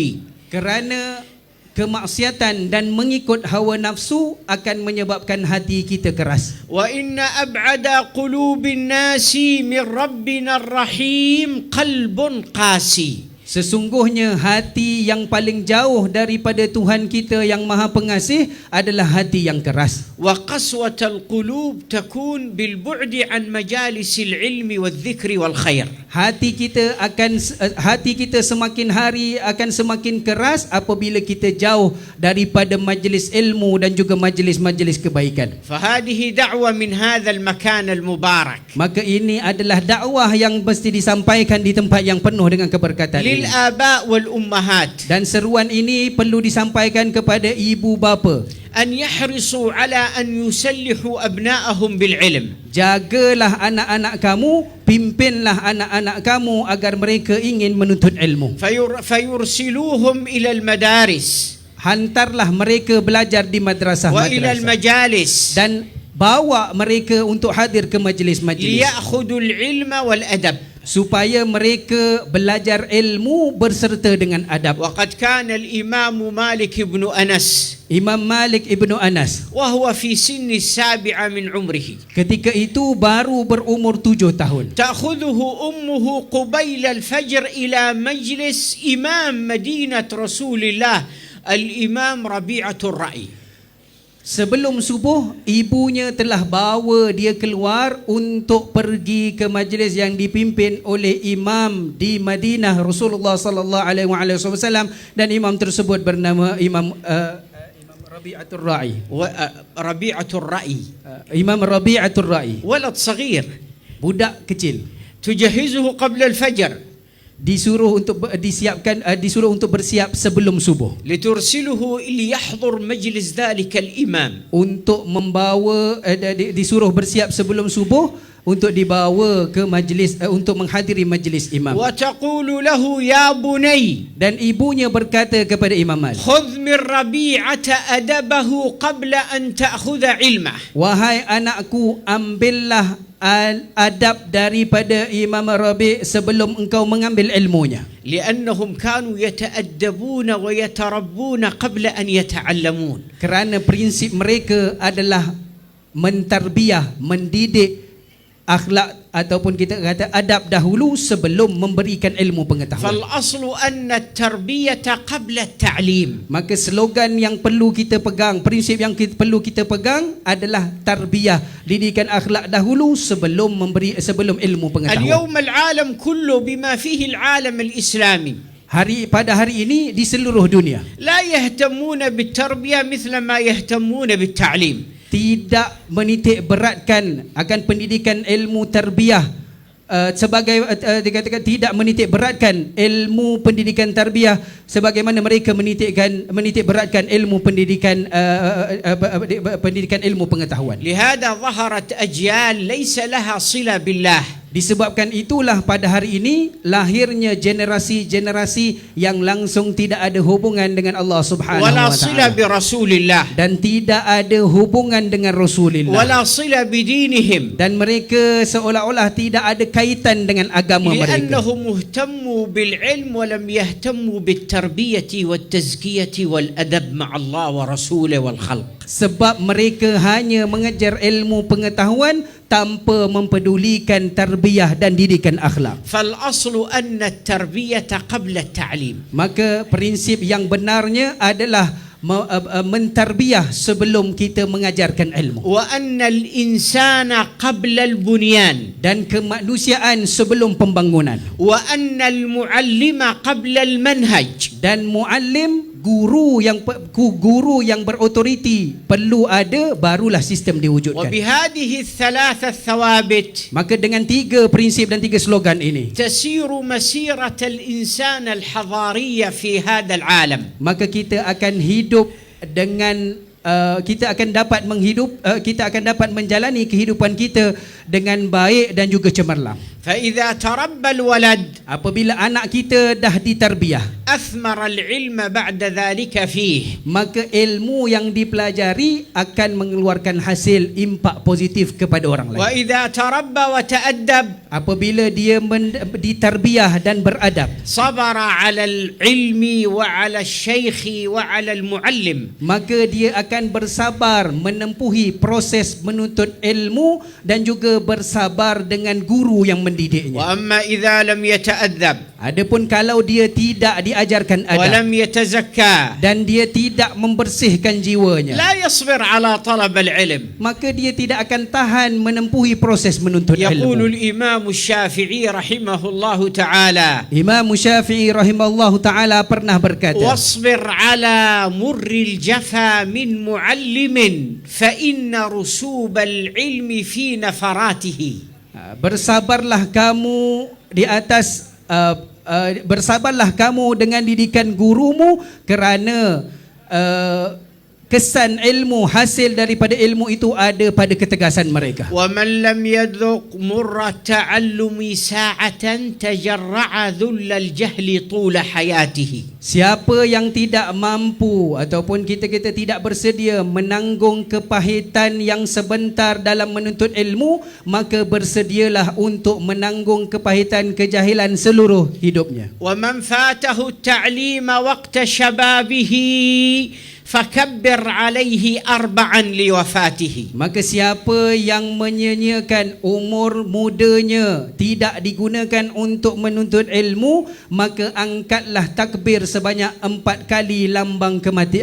Kerana kemaksiatan dan mengikut hawa nafsu akan menyebabkan hati kita keras.
وإن أبعد قلوب الناس من ربنا الرحيم قلب قاسي.
Sesungguhnya hati yang paling jauh daripada Tuhan kita yang Maha Pengasih adalah hati yang keras.
وقسوة القلوب تكون بالبعد عن مجالس العلم والذكر والخير.
Hati kita semakin hari akan semakin keras apabila kita jauh daripada majlis ilmu dan juga majlis-majlis kebaikan.
فهذه دعوة من هذا المكان المبارك.
Maka ini adalah dakwah yang mesti disampaikan di tempat yang penuh dengan keberkatan ini.
للآباء والأمهات.
Dan seruan ini perlu disampaikan kepada ibu bapa.
أن يحرصوا على أن يسلحوا أبناءهم بالعلم.
Jagalah anak-anak kamu, pimpinlah anak-anak kamu agar mereka ingin menuntut ilmu.
فيرسلوهم إلى المدارس.
Hantarlah mereka belajar di
وإلى
madrasah-madrasah
المجالس.
dan bawa mereka untuk hadir ke majlis-majlis
ليأخذوا العلم والأدب.
supaya mereka belajar ilmu berserta dengan adab.
وقد كان الإمام مالك بن أنس
Imam Malik ibnu Anas
وهو في سن 7 من عمره.
ketika itu baru berumur 7 tahun.
تأخذه أمه قبيل الفجر إلى مجلس إمام مدينة رسول الله الإمام ربيعة الرأي.
Sebelum subuh, ibunya telah bawa dia keluar untuk pergi ke majlis yang dipimpin oleh imam di Madinah Rasulullah sallallahu alaihi wasallam, dan imam tersebut bernama Imam Rabi'atul Ra'i.
ربيعة الرأي
Imam Rabi'atul Ra'i,
ولد صغير
budak kecil.
تجهزه قبل الفجر.
disuruh untuk bersiap sebelum subuh,
لترسله ليحضر مجلس ذلك الإمام.
untuk membawa disuruh bersiap sebelum subuh untuk dibawa ke majlis, untuk menghadiri majlis imam.
وتقول له يا بني
Dan ibunya berkata kepada Imam Malik,
خذ من ربيعة أدبه قبل أن تأخذ علمه.
wahai anakku, ambillah adab daripada Imam Rabi' sebelum engkau mengambil ilmunya.
لأنهم كانوا يتأدبون ويتربون قبل أن يتعلمون.
Kerana prinsip mereka adalah mentarbiyah, mendidik akhlak ataupun kita kata adab dahulu sebelum memberikan ilmu pengetahuan.
فالأصل أن التربية قبل التعليم.
Maka slogan yang perlu kita pegang, prinsip yang perlu kita pegang adalah tarbiyah, didikan akhlak dahulu sebelum ilmu pengetahuan.
اليوم العالم كله بما فيه العالم الإسلامي
Pada hari ini di seluruh dunia
لا يهتمون بالتربية مثل ما يهتمون بالتعليم.
tidak menitik beratkan akan pendidikan ilmu tarbiyah sebagai dikatakan tidak menitik beratkan ilmu pendidikan tarbiyah sebagaimana mereka menitik beratkan ilmu pendidikan ilmu pengetahuan.
لهذا ظهرت أجيال ليس لها صلة بالله.
Disebabkan itulah pada hari ini lahirnya generasi-generasi yang langsung tidak ada hubungan dengan Allah Subhanahu
ولا
wa
صلة
taala
برسول الله
dan tidak ada hubungan dengan Rasulullah
ولا صلة بدينهم.
dan mereka seolah-olah tidak ada kaitan dengan agama mereka.
لأنهم اهتموا بالعلم ولم يهتموا بالتربية والتزكية والأدب مع الله ورسوله والخلق.
Sebab mereka hanya mengejar ilmu pengetahuan tanpa mempedulikan tarbiyah dan didikan akhlak.
فالأصل أن التربية قبل التعليم.
Maka prinsip yang benarnya adalah mentarbiyah sebelum kita mengajarkan ilmu.
وأن الإنسان قبل البنيان.
Dan kemanusiaan sebelum pembangunan.
وأن المعلم قبل المنهج.
Dan muallim, guru yang berotoriti perlu ada, barulah sistem diwujudkan.
وبهذه الثلاثة الثوابت
Maka dengan 3 prinsip dan 3 slogan ini
تسير مسيرة الإنسان الحضارية في هذا العالم.
maka kita akan hidup dengan kita akan dapat menjalani kehidupan kita dengan baik dan juga cemerlang.
فإذا تربى الولد
Apabila anak kita dah ditarbiyah,
أثمر العلم بعد ذلك فيه.
maka ilmu yang dipelajari akan mengeluarkan hasil impak positif kepada orang lain.
وإذا تربى وتأدب
Apabila dia ditarbiyah dan beradab,
صبر على العلم وعلى الشيخ وعلى المعلم.
maka dia akan bersabar menempuhi proses menuntut ilmu dan juga bersabar dengan guru yang mendidiknya.
وأما إذا لم يتأدب
Adapun kalau dia tidak diajarkan adab
ولم يتزكى
dan dia tidak membersihkan jiwanya,
لا يصبر على طلب العلم.
maka dia tidak akan tahan menempuhi proses menuntut
يقول
ilmu.
الإمام الشافعي رحمه الله تعالى
Imam Syafi'i rahimahullahu taala pernah berkata,
واصبر على مر الجفا من معلم فإن رسوب العلم في نفراته.
bersabarlah kamu di atas bersabarlah kamu dengan didikan gurumu kerana kesan ilmu, hasil daripada ilmu itu ada pada ketegasan mereka.
ومن لم يذق مر التعلم ساعة تجرع ذل الجهل طول حياته.
Siapa yang tidak mampu ataupun kita tidak bersedia menanggung kepahitan yang sebentar dalam menuntut ilmu, maka bersedialah untuk menanggung kepahitan kejahilan seluruh hidupnya.
ومن فاته التعليم وقت شبابه فكبر عليه 4 لوفاته.
Maka siapa yang menyia-nyiakan umur mudanya tidak digunakan untuk menuntut ilmu, maka angkatlah takbir sebanyak 4 kali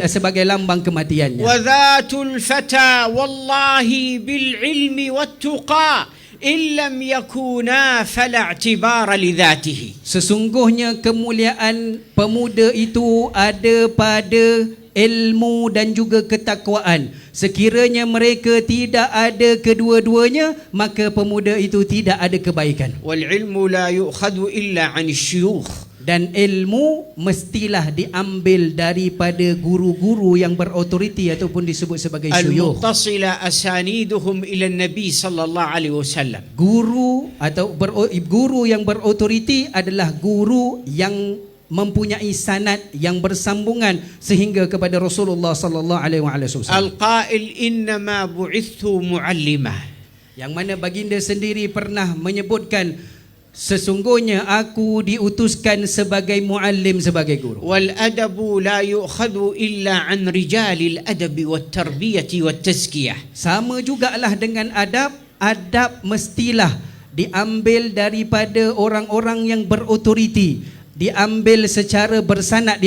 sebagai lambang kematiannya.
وذات الفتى والله بالعلم والتقى إن لم يكونا فلا اعتبار لذاته.
Sesungguhnya kemuliaan pemuda itu ada pada ilmu dan juga ketakwaan. Sekiranya mereka tidak ada kedua-duanya, maka pemuda itu tidak ada kebaikan.
والعلم لا يؤخذ إلا عن الشيوخ.
Dan ilmu mestilah diambil daripada guru-guru yang berautoriti ataupun disebut sebagai syuyukh.
المتصلة أسانيدهم إلى النبي صلى الله عليه وسلم.
Guru atau guru yang berautoriti adalah guru yang mempunyai sanad yang bersambungan sehingga kepada Rasulullah sallallahu alaihi wasallam.
القائل إنما بعثت معلما.
Yang mana baginda sendiri pernah menyebutkan, sesungguhnya aku diutuskan sebagai muallim, sebagai guru.
والأدب لا يؤخذ إلا عن رجال الأدب والتربية والتزكية.
Sama jugalah dengan adab. Adab mestilah diambil daripada orang-orang yang berautoriti, diambil secara bersanad,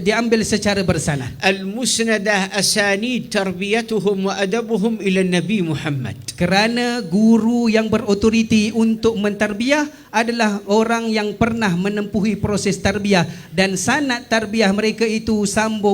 diambil secara bersanad.
المسندة أسانيد تربيتهم وأدبهم إلى النبي محمد.
Kerana guru yang berautoriti untuk mentarbiah adalah orang yang pernah menempuhi proses tarbiyah, dan sanad tarbiyah mereka itu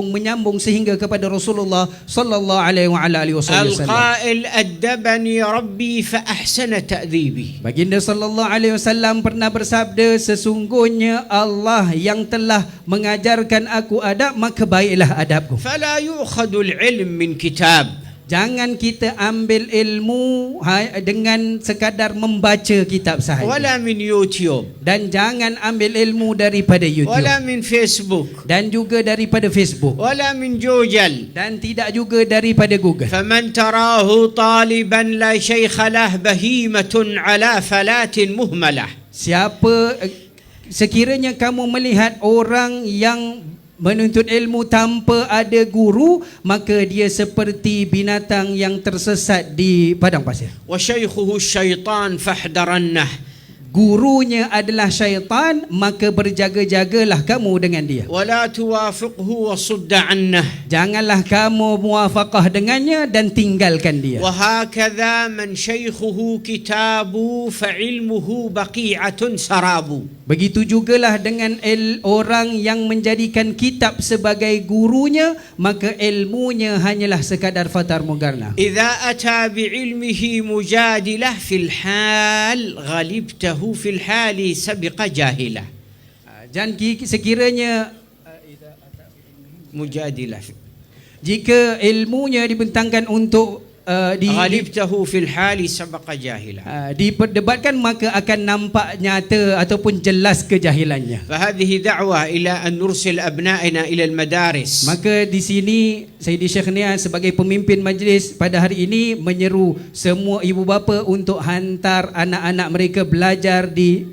menyambung sehingga kepada Rasulullah sallallahu alaihi wasallam.
القائل أدبني ربي فأحسن تأديبي.
Baginda sallallahu alaihi wasallam pernah bersabda, sesungguhnya Allah yang telah mengajarkan aku adab, maka baiklah adabku.
فلا يؤخذ العلم من كتاب.
Jangan kita ambil ilmu dengan sekadar membaca kitab sahaja.
ولا من يوتيوب.
Dan jangan ambil ilmu daripada YouTube.
ولا من فيسبوك.
Dan juga daripada Facebook.
ولا من جوجل.
Dan tidak juga daripada Google.
فمن تراه طالبا لا شيخ له بهيمة على فلاة مهملة.
Sekiranya kamu melihat orang yang menuntut ilmu tanpa ada guru, maka dia seperti binatang yang tersesat di padang pasir.
وشيخه الشيطان فاحذرنه.
Gurunya adalah syaitan, maka berjaga-jagalah kamu dengan dia.
ولا توافقه وصد عنه.
Janganlah kamu muwafaqah dengannya dan tinggalkan dia.
وهكذا من شيخه كتاب فعلمه بقيعة سراب.
Begitu jugalah dengan orang yang menjadikan kitab sebagai gurunya, maka ilmunya hanyalah sekadar fatar mugarna.
إذا أتى بعلمه مجادلة في الحال غلبته في الحال سبق جاهلة.
Dan sekiranya
مجادلة
jika ilmunya dibentangkan untuk
غلبته في الحال سبق جاهلة.
diperdebatkan, maka akan nampak nyata ataupun jelas kejahilannya.
فهذه دعوة إلى أن نرسل أبنائنا إلى المدارس.
Maka di sini Sayyidi Syekh Nia sebagai pemimpin majlis pada hari ini menyeru semua ibu bapa untuk hantar anak-anak mereka belajar di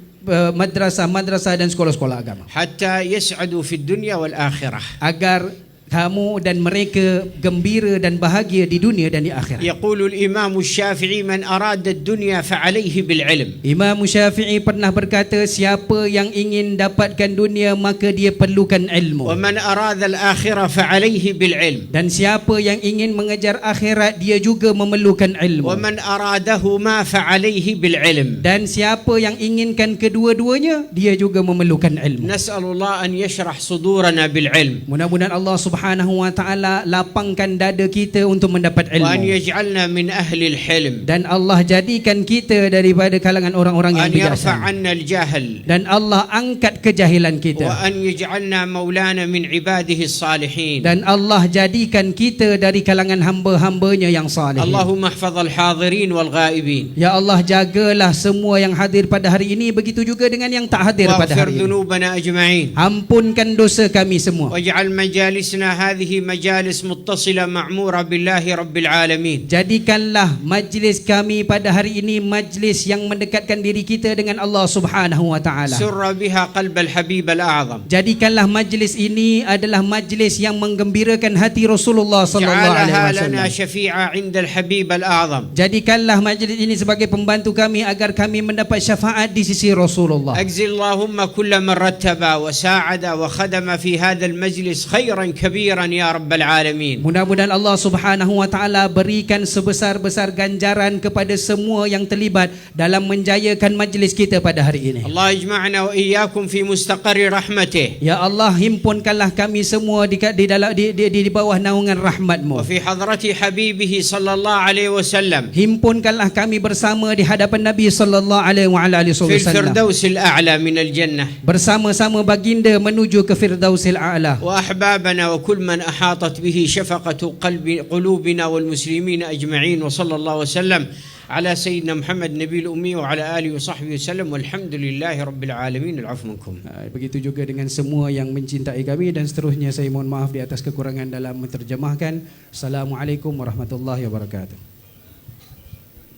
madrasah dan sekolah-sekolah agama,
حتى يسعدوا في الدنيا والآخرة.
agar kamu dan mereka gembira dan bahagia di dunia dan di akhirat.
يقول الإمام الشافعي من أراد الدنيا فعليه بالعلم.
Imam Syafi'i pernah berkata, siapa yang ingin dapatkan dunia maka dia perlukan ilmu.
ومن أراد الآخرة فعليه بالعلم.
Dan siapa yang ingin mengejar akhirat dia juga memerlukan ilmu.
ومن أرادهما فعليه بالعلم.
Dan siapa yang inginkan kedua-duanya dia juga memerlukan ilmu.
نسأل الله أن يشرح صدورنا بالعلم.
Mudah-mudahan Allah Subhanahu wa taala lapangkan dada kita untuk mendapat ilmu.
وأن يجعلنا من أهل الحلم.
Dan Allah jadikan kita daripada kalangan orang-orang yang
وأن يرفع
bijaksana.
عنا الجهل.
Dan Allah angkat kejahilan kita.
وأن يجعلنا مولانا من عباده الصالحين.
Dan Allah jadikan kita dari kalangan hamba-hambanya yang saleh.
اللهم احفظ الحاضرين والغائبين.
Ya Allah, jagalah semua yang hadir pada hari ini, begitu juga dengan yang tak hadir pada
واغفر
hari ini.
ذنوبنا أجمعين.
Ampunkan dosa kami semua.
واجعل مجالسنا هذه مجالس متصلة معمورة بالله رب العالمين.
Jadikanlah majlis kami pada hari ini majlis yang mendekatkan diri kita dengan Allah Subhanahu wa taala.
سر بها قلب الحبيب الأعظم.
Jadikanlah majlis ini adalah majlis yang menggembirakan hati Rasulullah sallallahu alaihi
جعلها لنا
wasallam.
شفيعة عند الحبيب الأعظم.
Jadikanlah majlis ini sebagai pembantu kami agar kami mendapat syafaat di sisi Rasulullah.
أجزل اللهم كل من رتب وساعد وخدم في هذا المجلس خيرا كبيرا كبيرا يا رب العالمين.
Mudah-mudahan Allah Subhanahu wa taala berikan sebesar-besar ganjaran kepada semua yang terlibat dalam menjayakan majlis kita pada hari ini.
الله يجمعنا وإياكم في مستقر رحمته
Ya Allah, himpunkanlah kami semua di bawah naungan rahmat-Mu.
وفي حضرة حبيبه صلى الله عليه وسلم
Himpunkanlah kami bersama di hadapan Nabi sallallahu alaihi
في
wasallam.
الفردوس الأعلى من الجنة.
Bersama-sama baginda menuju ke Firdausil A'la.
وأحبابنا وكل من أحاطت به شفقة قلوبنا والمسلمين أجمعين. وصلى الله وسلم على سيدنا محمد نبي الأمي وعلى آله وصحبه وسلم والحمد لله رب العالمين. العفو منكم.
Begitu juga dengan semua yang mencintai kami, dan seterusnya saya mohon maaf di atas kekurangan dalam menterjemahkan. Assalamualaikum warahmatullahi wabarakatuh.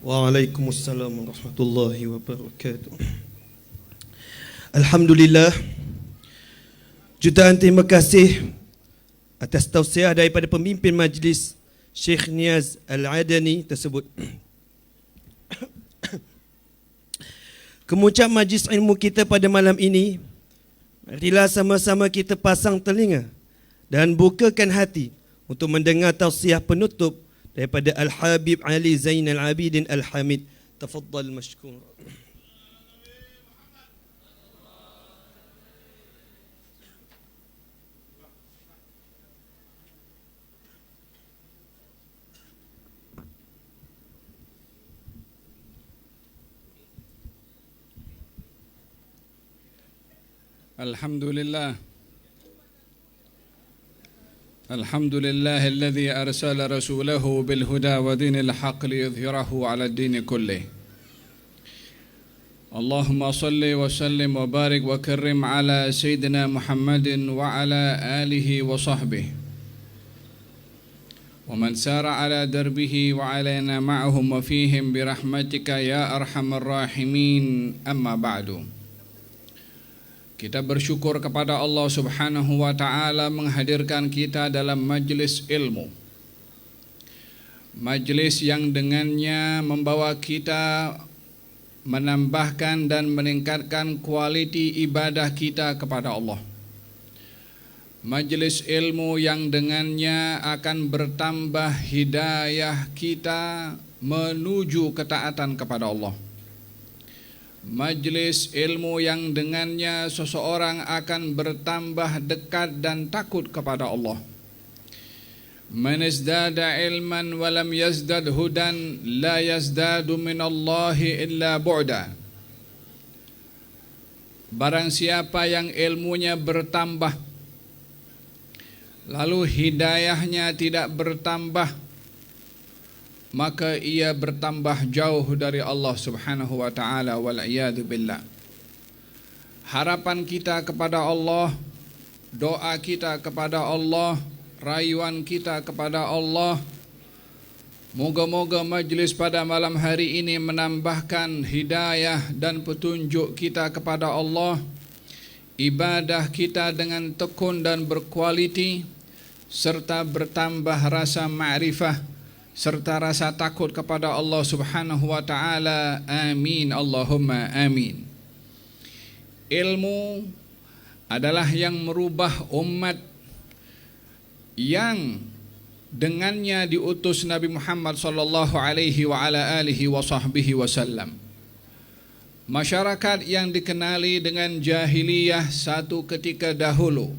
Waalaikumsalam warahmatullahi wabarakatuh. Alhamdulillah, jutaan terima kasih atas tausiah daripada pemimpin majlis Syekh Niaz Al-Adani tersebut. Kemuncak majlis ilmu kita pada malam ini, marilah sama-sama kita pasang telinga dan bukakan hati untuk mendengar tausiah penutup daripada Al-Habib Ali Zainal Abidin Al-Hamid. Tafaddal mashkur.
الحمد لله الذي أرسل رسوله بالهدى ودين الحق ليظهره على الدين كله. اللهم صل وسلم وبارك وكرم على سيدنا محمد وعلى آله وصحبه ومن سار على دربه وعلينا معهم وفيهم برحمتك يا أرحم الراحمين. أما بعد, kita bersyukur kepada Allah Subhanahu wa taala menghadirkan kita dalam majlis ilmu. Majlis yang dengannya membawa kita menambahkan dan meningkatkan kualiti ibadah kita kepada Allah. Majlis ilmu yang dengannya akan bertambah hidayah kita menuju ketaatan kepada Allah. Majlis ilmu yang dengannya seseorang akan bertambah dekat dan takut kepada Allah. Man izdada ilman wa lam yazdad hudan la yazdadu minallahi illa bu'da. Barang siapa yang ilmunya bertambah lalu hidayahnya tidak bertambah, maka ia bertambah jauh dari Allah Subhanahu wa taala, wal iyadu billah. Harapan kita kepada Allah, doa kita kepada Allah, rayuan kita kepada Allah, moga-moga majlis pada malam hari ini menambahkan hidayah dan petunjuk kita kepada Allah, ibadah kita dengan tekun dan berkualiti, serta bertambah rasa ma'rifah serta rasa takut kepada Allah Subhanahu wa taala. Amin, Allahumma amin. Ilmu adalah yang merubah umat yang dengannya diutus Nabi Muhammad sallallahu alaihi wa ala alihi wa sahbihi wasallam. Masyarakat yang dikenali dengan jahiliyah satu ketika dahulu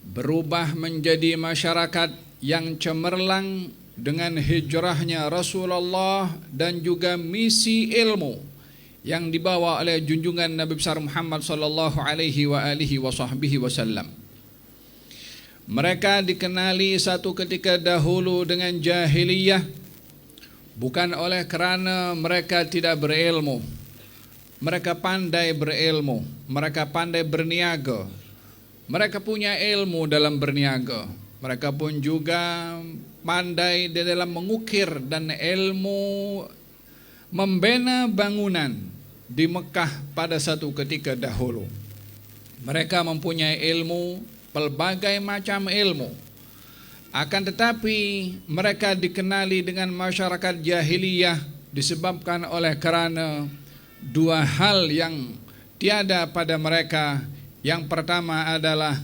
berubah menjadi masyarakat yang cemerlang dengan hijrahnya Rasulullah dan juga misi ilmu yang dibawa oleh junjungan Nabi besar Muhammad sallallahu alaihi wa alihi wa sahbihi wasallam. Mereka dikenali satu ketika dahulu dengan jahiliyah bukan oleh kerana mereka tidak berilmu. Mereka pandai berilmu, mereka pandai berniaga. Mereka punya ilmu dalam berniaga. Mereka pun juga pandai di dalam mengukir dan ilmu membina bangunan di Mekah pada satu ketika dahulu. Mereka mempunyai ilmu, pelbagai macam ilmu. Akan tetapi mereka dikenali dengan masyarakat jahiliyah disebabkan oleh kerana dua hal yang tiada pada mereka. Yang pertama adalah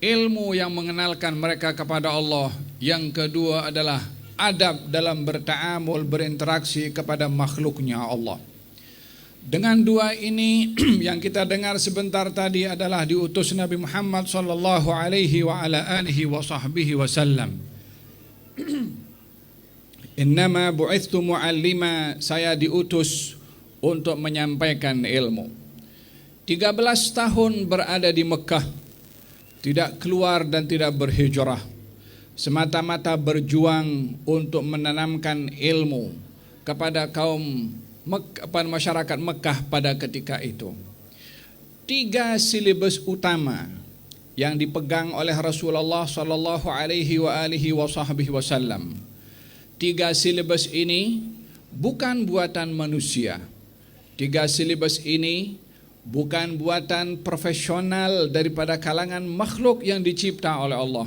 ilmu yang mengenalkan mereka kepada Allah. Yang kedua adalah adab dalam bertaamul, berinteraksi kepada makhluknya Allah. Dengan dua ini yang kita dengar sebentar tadi adalah diutus Nabi Muhammad sallallahu alaihi wa ala alihi wa sahbihi wasallam. Innama bu'ithtu mu'allima, saya diutus untuk menyampaikan ilmu. 13 tahun berada di Mekah, tidak keluar dan tidak berhijrah, semata-mata berjuang untuk menanamkan ilmu kepada kaum masyarakat Mekah pada ketika itu. 3 silibus utama yang dipegang oleh Rasulullah sallallahu alaihi wasallam. 3 silibus ini bukan buatan manusia. 3 silibus ini bukan buatan profesional daripada kalangan makhluk yang dicipta oleh Allah.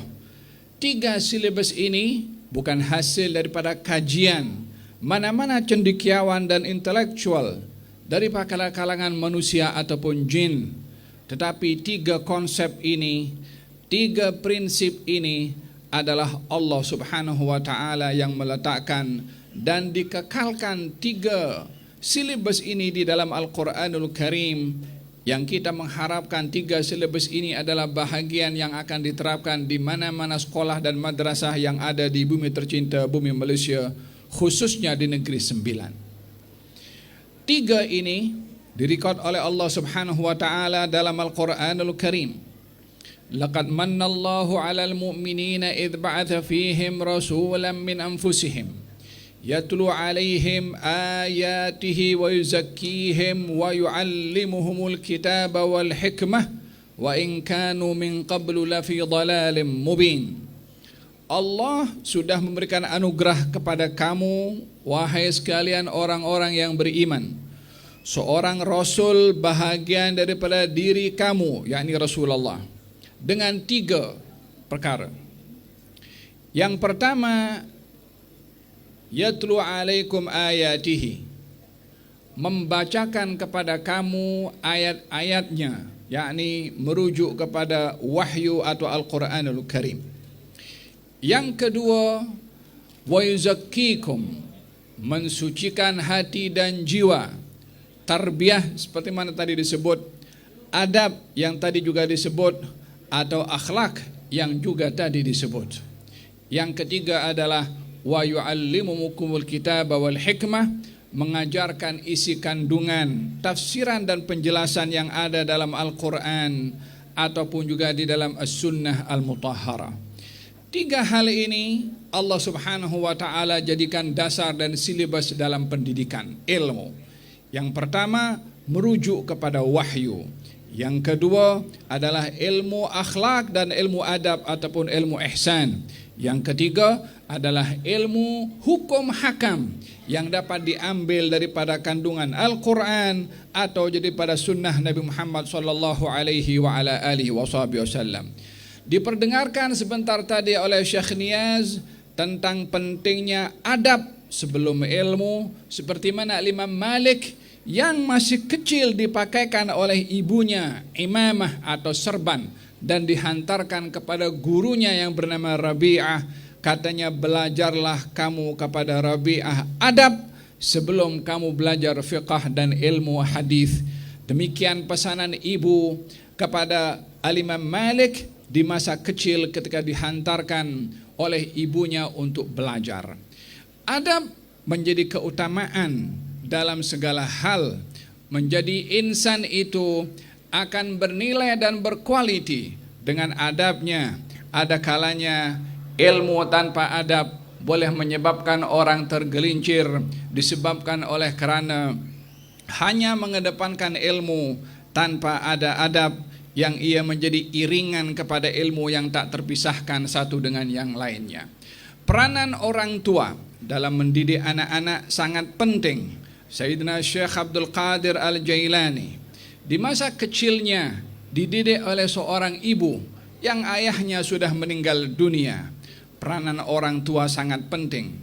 3 silibus ini bukan hasil daripada kajian mana-mana cendekiawan dan intelektual dari kalangan manusia ataupun jin. Tetapi 3 konsep ini, 3 prinsip ini adalah Allah subhanahu wa ta'ala yang meletakkan dan dikekalkan 3 silibus ini di dalam Al-Quranul Karim, yang kita mengharapkan 3 silibus ini adalah bahagian yang akan diterapkan di mana-mana sekolah dan madrasah yang ada di bumi tercinta, bumi Malaysia, khususnya di negeri 9. 3 ini direkod oleh Allah subhanahu wa ta'ala dalam Al-Quranul Karim. Laqad mannallahu 'alal mu'minina idh ba'atha fihim rasulan min anfusihim yatlu 'alaihim ayatihi wa yuzakkihim wa yu'allimuhumul kitaba wal hikmah wa in kanu min qablu lafi dhalalin mubin. Allah sudah memberikan anugerah kepada kamu, wahai sekalian orang-orang yang beriman. Seorang Rasul bahagian daripada diri kamu, yakni Rasulullah, dengan 3 perkara. Yang pertama, yatlu alaikum ayatihi, membacakan kepada kamu ayat-ayatnya, yakni merujuk kepada wahyu atau Al-Quranul Karim. Yang kedua, wa yuzakkikum, mensucikan hati dan jiwa. Tarbiyah seperti mana tadi disebut, adab yang tadi juga disebut, atau akhlak yang juga tadi disebut. Yang ketiga adalah wa yu'allimukumul kitaba wal hikmah, mengajarkan isi kandungan, tafsiran dan penjelasan yang ada dalam Al-Quran ataupun juga di dalam As-Sunnah Al-Mutahharah. 3 hal ini Allah subhanahu wa ta'ala jadikan dasar dan silibus dalam pendidikan ilmu. Yang pertama, merujuk kepada wahyu. Yang kedua adalah ilmu akhlak dan ilmu adab ataupun ilmu ihsan. Yang ketiga adalah ilmu hukum hakam yang dapat diambil daripada kandungan Al-Quran atau daripada sunnah Nabi Muhammad sallallahu alaihi wa ala alihi wasallam. Diperdengarkan sebentar tadi oleh Syekh Niyaz tentang pentingnya adab sebelum ilmu, seperti mana Imam Malik yang masih kecil dipakaikan oleh ibunya imamah atau serban dan dihantarkan kepada gurunya yang bernama Rabi'ah. Katanya, belajarlah kamu kepada Rabi'ah adab sebelum kamu belajar fiqh dan ilmu hadis. Demikian pesanan ibu kepada Al-Imam Malik di masa kecil ketika dihantarkan oleh ibunya untuk belajar. Adab menjadi keutamaan dalam segala hal. Menjadi insan itu akan bernilai dan berkualiti dengan adabnya. Ada kalanya ilmu tanpa adab boleh menyebabkan orang tergelincir disebabkan oleh kerana hanya mengedepankan ilmu tanpa ada adab, yang ia menjadi iringan kepada ilmu yang tak terpisahkan satu dengan yang lainnya. Peranan orang tua dalam mendidik anak-anak sangat penting. Sayyidina Syekh Abdul Qadir Al-Jailani di masa kecilnya dididik oleh seorang ibu yang ayahnya sudah meninggal dunia. Peranan orang tua sangat penting.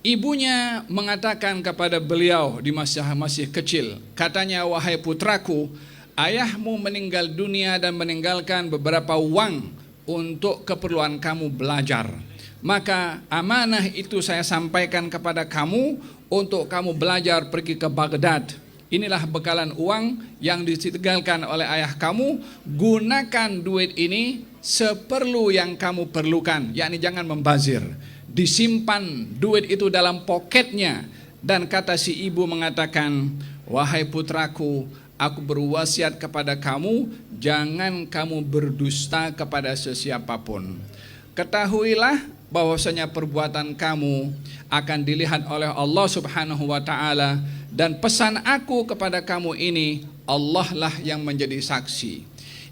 Ibunya mengatakan kepada beliau di masa masih kecil, katanya, wahai putraku, ayahmu meninggal dunia dan meninggalkan beberapa wang untuk keperluan kamu belajar. Maka amanah itu saya sampaikan kepada kamu untuk kamu belajar pergi ke Baghdad. Inilah bekalan uang yang ditinggalkan oleh ayah kamu. Gunakan duit ini seperlu yang kamu perlukan, yakni jangan membazir. Disimpan duit itu dalam poketnya. Dan kata si ibu mengatakan, wahai putraku, aku berwasiat kepada kamu, jangan kamu berdusta kepada sesiapapun. Ketahuilah bahwasanya perbuatan kamu akan dilihat oleh Allah Subhanahu wa taala, dan pesan aku kepada kamu ini Allah lah yang menjadi saksi.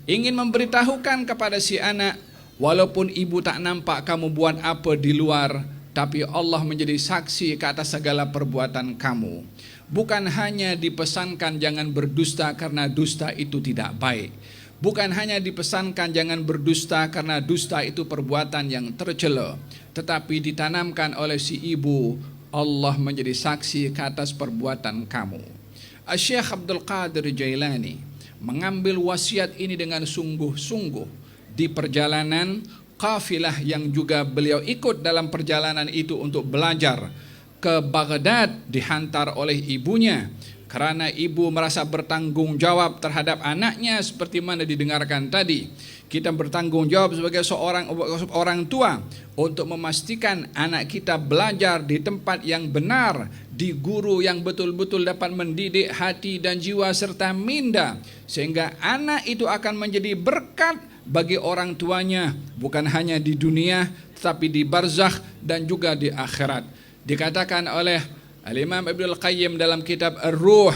Ingin memberitahukan kepada si anak, walaupun ibu tak nampak kamu buat apa di luar, tapi Allah menjadi saksi ke atas segala perbuatan kamu. Bukan hanya dipesankan jangan berdusta karena dusta itu tidak baik. Bukan hanya dipesankan jangan berdusta karena dusta itu perbuatan yang tercela, tetapi ditanamkan oleh si ibu, Allah menjadi saksi ke atas perbuatan kamu. Syekh Abdul Qadir Jailani mengambil wasiat ini dengan sungguh-sungguh di perjalanan kafilah yang juga beliau ikut dalam perjalanan itu untuk belajar ke Baghdad, dihantar oleh ibunya. Karena ibu merasa bertanggung jawab terhadap anaknya seperti mana didengarkan tadi. Kita bertanggung jawab sebagai seorang orang tua untuk memastikan anak kita belajar di tempat yang benar, di guru yang betul-betul dapat mendidik hati dan jiwa serta minda, sehingga anak itu akan menjadi berkat bagi orang tuanya, bukan hanya di dunia tetapi di barzakh dan juga di akhirat. Dikatakan oleh Al-Imam Ibnul Qayyim dalam kitab Ar-Ruh,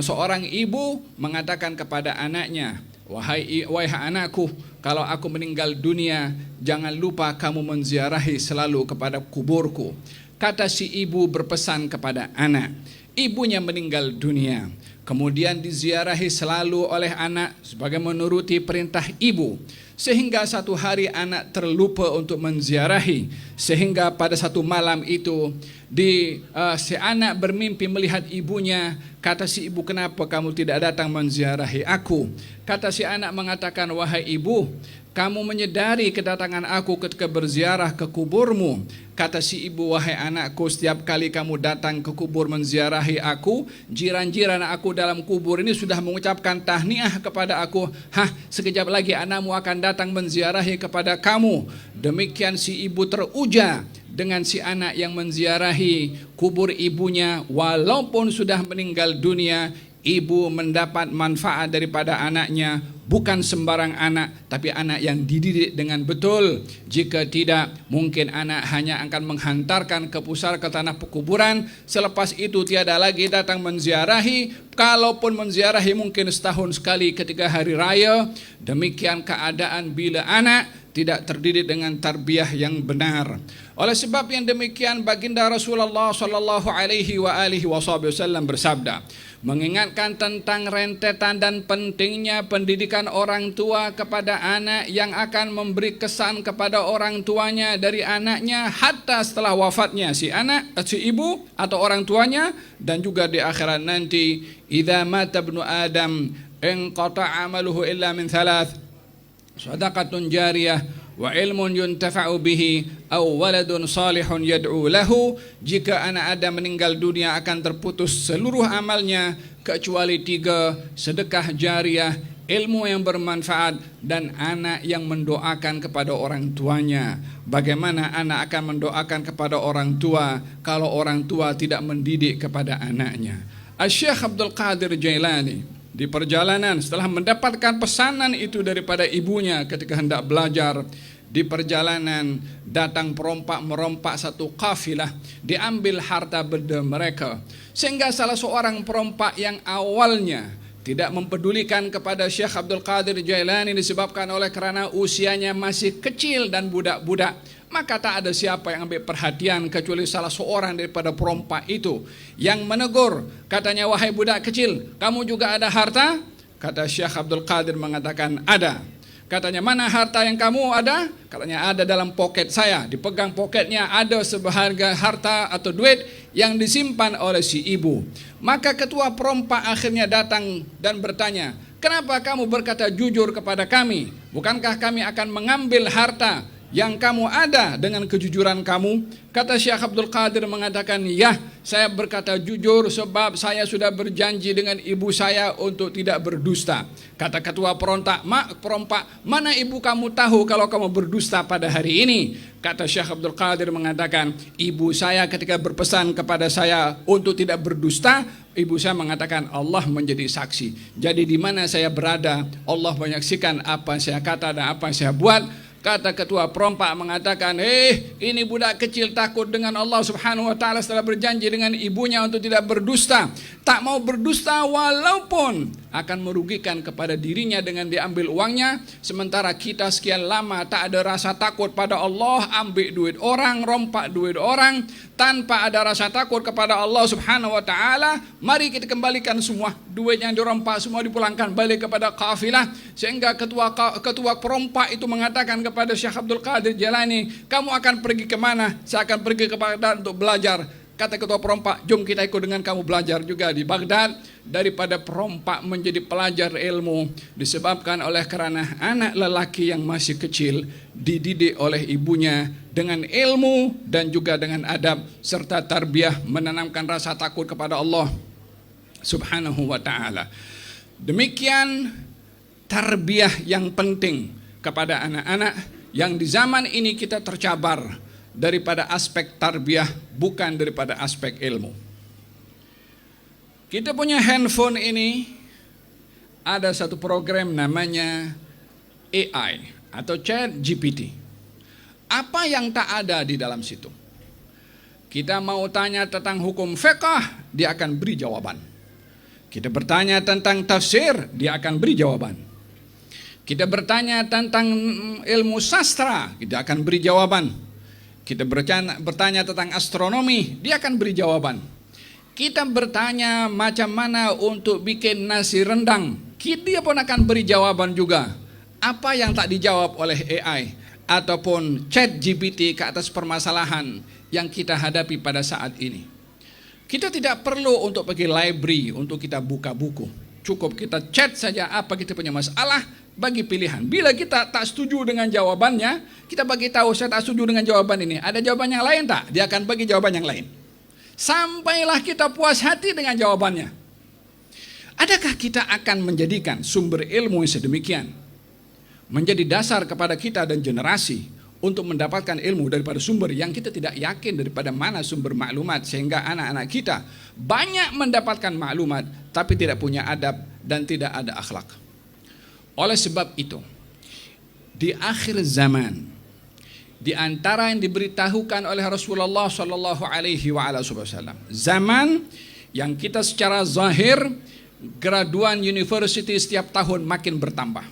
seorang ibu mengatakan kepada anaknya, wahai anakku, kalau aku meninggal dunia, jangan lupa kamu menziarahi selalu kepada kuburku. Kata si ibu berpesan kepada anak. Ibunya meninggal dunia, kemudian diziarahi selalu oleh anak sebagai menuruti perintah ibu. Sehingga satu hari anak terlupa untuk menziarahi, sehingga pada satu malam itu si anak bermimpi melihat ibunya. Kata si ibu, kenapa kamu tidak datang menziarahi aku? Kata si anak mengatakan, wahai ibu, kamu menyadari kedatangan aku ketika berziarah ke kuburmu. Kata si ibu, wahai anakku, setiap kali kamu datang ke kubur menziarahi aku, jiran-jiran aku dalam kubur ini sudah mengucapkan tahniah kepada aku. Sekejap lagi anakmu akan datang menziarahi kepada kamu. Demikian si ibu teruja dengan si anak yang menziarahi kubur ibunya. Walaupun sudah meninggal dunia, ibu mendapat manfaat daripada anaknya. Bukan sembarang anak, tapi anak yang dididik dengan betul. Jika tidak, mungkin anak hanya akan menghantarkan ke pusar ke tanah pekuburan. Selepas itu tiada lagi datang menziarahi. Kalaupun menziarahi mungkin setahun sekali ketika hari raya. Demikian keadaan bila anak tidak terdidik dengan tarbiyah yang benar. Oleh sebab yang demikian, baginda Rasulullah sallallahu alaihi wasallam bersabda, mengingatkan tentang rentetan dan pentingnya pendidikan orang tua kepada anak yang akan memberi kesan kepada orang tuanya dari anaknya hatta setelah wafatnya si ibu atau orang tuanya, dan juga di akhirat nanti. Idza mata ibnu Adam inqata amaluhu illa min thalath, sadaqatun jariyah wa ilmun yuntafa'u bihi aw waladun salihun yad'u lahu. Jika anak Adam meninggal dunia akan terputus seluruh amalnya kecuali 3, sedekah jariah, ilmu yang bermanfaat, dan anak yang mendoakan kepada orang tuanya. Bagaimana anak akan mendoakan kepada orang tua kalau orang tua tidak mendidik kepada anaknya? Syekh Abdul Qadir Jailani di perjalanan setelah mendapatkan pesanan itu daripada ibunya ketika hendak belajar, di perjalanan datang perompak merompak satu kafilah, diambil harta benda mereka. Sehingga salah seorang perompak yang awalnya tidak mempedulikan kepada Syekh Abdul Qadir Jailani disebabkan oleh kerana usianya masih kecil dan budak-budak, maka tak ada siapa yang ambil perhatian kecuali salah seorang daripada perompak itu yang menegur. Katanya, wahai budak kecil, kamu juga ada harta? Kata Syekh Abdul Qadir mengatakan, ada. Katanya, mana harta yang kamu ada? Katanya, ada dalam poket saya. Dipegang poketnya, ada seberharga harta atau duit yang disimpan oleh si ibu. Maka ketua perompak akhirnya datang dan bertanya, Kenapa kamu berkata jujur kepada kami? Bukankah kami akan mengambil harta yang kamu ada dengan kejujuran kamu? Kata Syekh Abdul Qadir mengatakan, ya, saya berkata jujur sebab saya sudah berjanji dengan ibu saya untuk tidak berdusta. Kata ketua perompak, mana ibu kamu tahu kalau kamu berdusta pada hari ini? Kata Syekh Abdul Qadir mengatakan, ibu saya ketika berpesan kepada saya untuk tidak berdusta, ibu saya mengatakan Allah menjadi saksi. Jadi di mana saya berada, Allah menyaksikan apa saya kata dan apa saya buat. Kata ketua perompak mengatakan, ini budak kecil takut dengan Allah Subhanahu wa ta'ala setelah berjanji dengan ibunya untuk tidak berdusta. Tak mau berdusta walaupun akan merugikan kepada dirinya dengan diambil uangnya. Sementara kita sekian lama tak ada rasa takut pada Allah, ambil duit orang, rompak duit orang, tanpa ada rasa takut kepada Allah Subhanahu wa ta'ala. Mari kita kembalikan semua duit yang dirompak, semua dipulangkan balik kepada kafilah. Sehingga ketua perompak itu mengatakan kepada Syekh Abdul Qadir Jalani, kamu akan pergi kemana? Saya akan pergi ke Baghdad untuk belajar. Kata ketua perompak, jom kita ikut dengan kamu belajar juga di Baghdad. Daripada perompak menjadi pelajar ilmu disebabkan oleh karena anak lelaki yang masih kecil dididik oleh ibunya dengan ilmu dan juga dengan adab serta tarbiyah, menanamkan rasa takut kepada Allah Subhanahu wa ta'ala. Demikian tarbiyah yang penting kepada anak-anak yang di zaman ini kita tercabar daripada aspek tarbiyah, bukan daripada aspek ilmu. Kita punya handphone ini ada satu program namanya AI atau Chat GPT. Apa yang tak ada di dalam situ? Kita mau tanya tentang hukum fiqh, dia akan beri jawaban. Kita bertanya tentang tafsir, dia akan beri jawaban. Kita bertanya tentang ilmu sastra, dia akan beri jawaban. Kita bertanya tentang astronomi, dia akan beri jawaban. Kita bertanya macam mana untuk bikin nasi rendang, dia pun akan beri jawaban juga. Apa yang tak dijawab oleh AI ataupun Chat GPT ke atas permasalahan yang kita hadapi pada saat ini. Kita tidak perlu untuk pergi library untuk kita buka buku. Cukup kita chat saja apa kita punya masalah, bagi pilihan. Bila kita tak setuju dengan jawabannya, kita bagi tahu saya tak setuju dengan jawaban ini. Ada jawaban yang lain tak? Dia akan bagi jawaban yang lain. Sampailah kita puas hati dengan jawabannya. Adakah kita akan menjadikan sumber ilmu yang sedemikian menjadi dasar kepada kita dan generasi untuk mendapatkan ilmu daripada sumber yang kita tidak yakin daripada mana sumber maklumat, sehingga anak-anak kita banyak mendapatkan maklumat tapi tidak punya adab dan tidak ada akhlak. Oleh sebab itu, di akhir zaman, di antara yang diberitahukan oleh Rasulullah sallallahu alaihi wasallam, zaman yang kita secara zahir graduan university setiap tahun makin bertambah.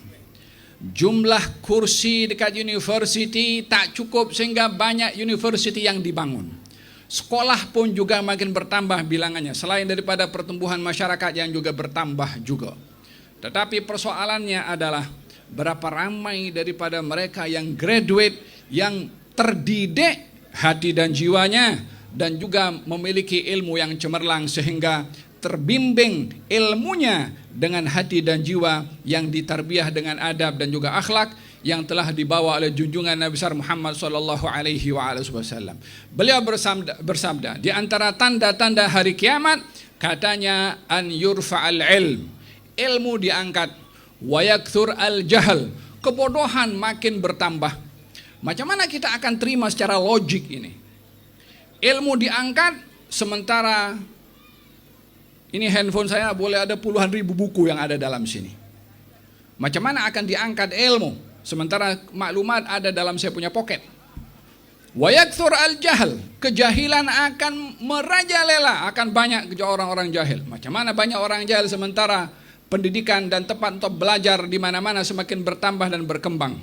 Jumlah kursi dekat university tak cukup sehingga banyak university yang dibangun. Sekolah pun juga makin bertambah bilangannya, selain daripada pertumbuhan masyarakat yang juga bertambah juga. Tetapi persoalannya adalah berapa ramai daripada mereka yang graduate, yang terdidik hati dan jiwanya dan juga memiliki ilmu yang cemerlang sehingga terbimbing ilmunya dengan hati dan jiwa yang ditarbiyah dengan adab dan juga akhlak yang telah dibawa oleh junjungan Nabi besar Muhammad sallallahu alaihi wasallam. Beliau bersabda, di antara tanda-tanda hari kiamat katanya an yurfa'al ilmu diangkat, wa yakthur al jahl, kebodohan makin bertambah. Macam mana kita akan terima secara logik ini? Ilmu diangkat sementara ini handphone saya boleh ada puluhan ribu buku yang ada dalam sini. Macam mana akan diangkat ilmu sementara maklumat ada dalam saya punya pocket? Wa yakthur al jahl, kejahilan akan merajalela, akan banyak orang-orang jahil. Macam mana banyak orang jahil sementara pendidikan dan tempat untuk belajar di mana-mana semakin bertambah dan berkembang.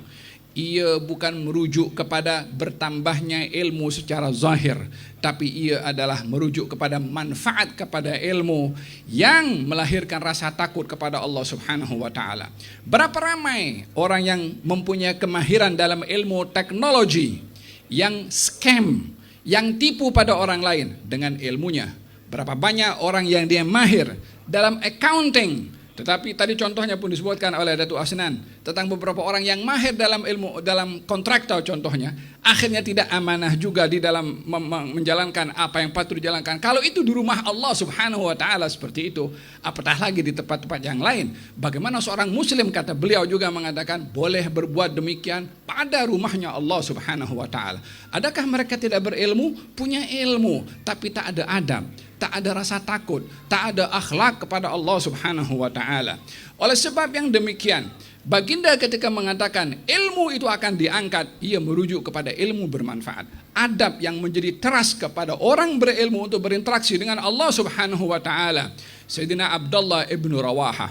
Ia bukan merujuk kepada bertambahnya ilmu secara zahir, tapi ia adalah merujuk kepada manfaat kepada ilmu yang melahirkan rasa takut kepada Allah Subhanahu wa taala. Berapa ramai orang yang mempunyai kemahiran dalam ilmu teknologi yang scam, yang tipu pada orang lain dengan ilmunya. Berapa banyak orang yang dia mahir dalam accounting, Tetapi tadi contohnya pun disebutkan oleh Datuk Asnan tentang beberapa orang yang mahir dalam ilmu, dalam kontraktor contohnya, akhirnya tidak amanah juga di dalam menjalankan apa yang patut dijalankan. Kalau itu di rumah Allah Subhanahu wa taala seperti itu, apatah lagi di tempat-tempat yang lain. Bagaimana seorang muslim, kata beliau juga mengatakan, boleh berbuat demikian pada rumahnya Allah Subhanahu wa taala. Adakah mereka tidak berilmu? Punya ilmu, tapi tak ada adab, tak ada rasa takut, tak ada akhlak kepada Allah Subhanahu wa taala. Oleh sebab yang demikian, baginda ketika mengatakan ilmu itu akan diangkat, ia merujuk kepada ilmu bermanfaat. Adab yang menjadi teras kepada orang berilmu untuk berinteraksi dengan Allah Subhanahu wa taala. Sayyidina Abdullah ibn Rawaha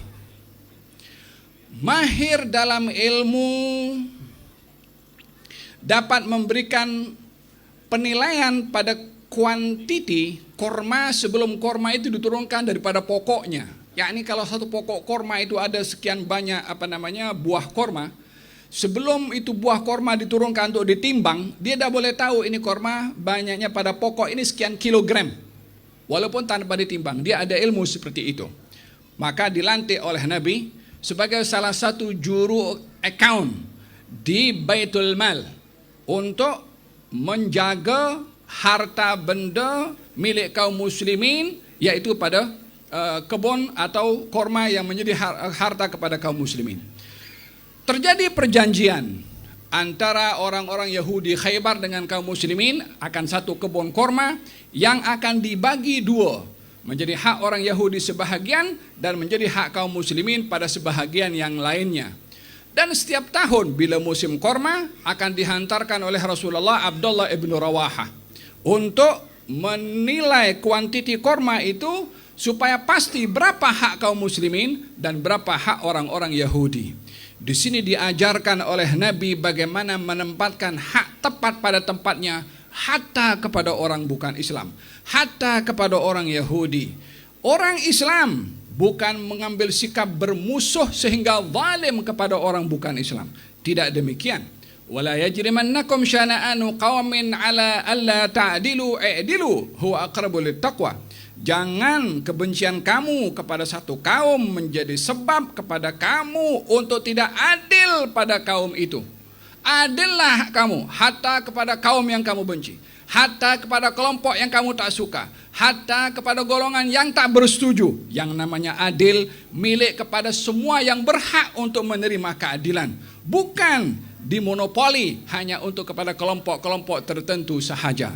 mahir dalam ilmu, dapat memberikan penilaian pada kuantiti korma sebelum korma itu diturunkan daripada pokoknya. Yakni kalau satu pokok korma itu ada sekian banyak buah korma, sebelum itu buah korma diturunkan untuk ditimbang, dia dah boleh tahu ini korma banyaknya pada pokok ini sekian kilogram. Walaupun tanpa ditimbang, dia ada ilmu seperti itu. Maka dilantik oleh Nabi sebagai salah satu juru account di Baitul Mal untuk menjaga harta benda milik kaum muslimin, yaitu pada kebun atau korma yang menjadi harta kepada kaum muslimin. Terjadi perjanjian antara orang-orang Yahudi Khaybar dengan kaum muslimin akan satu kebun korma yang akan dibagi dua, menjadi hak orang Yahudi sebahagian dan menjadi hak kaum muslimin pada sebahagian yang lainnya. Dan setiap tahun bila musim korma akan dihantarkan oleh Rasulullah Abdullah ibn Rawaha untuk menilai kuantiti korma itu supaya pasti berapa hak kaum muslimin dan berapa hak orang-orang Yahudi. Di sini diajarkan oleh Nabi bagaimana menempatkan hak tepat pada tempatnya, hatta kepada orang bukan Islam, hatta kepada orang Yahudi. Orang Islam bukan mengambil sikap bermusuh sehingga zalim kepada orang bukan Islam. Tidak demikian. Wala yajrimannakum syana'anu qaumin ala alla ta'dilu i'dilu huwa aqrabu littaqwa. Jangan kebencian kamu kepada satu kaum menjadi sebab kepada kamu untuk tidak adil pada kaum itu. Adillah kamu hatta kepada kaum yang kamu benci, hatta kepada kelompok yang kamu tak suka, hatta kepada golongan yang tak bersetuju. Yang namanya adil milik kepada semua yang berhak untuk menerima keadilan, bukan dimonopoli hanya untuk kepada kelompok-kelompok tertentu sahaja.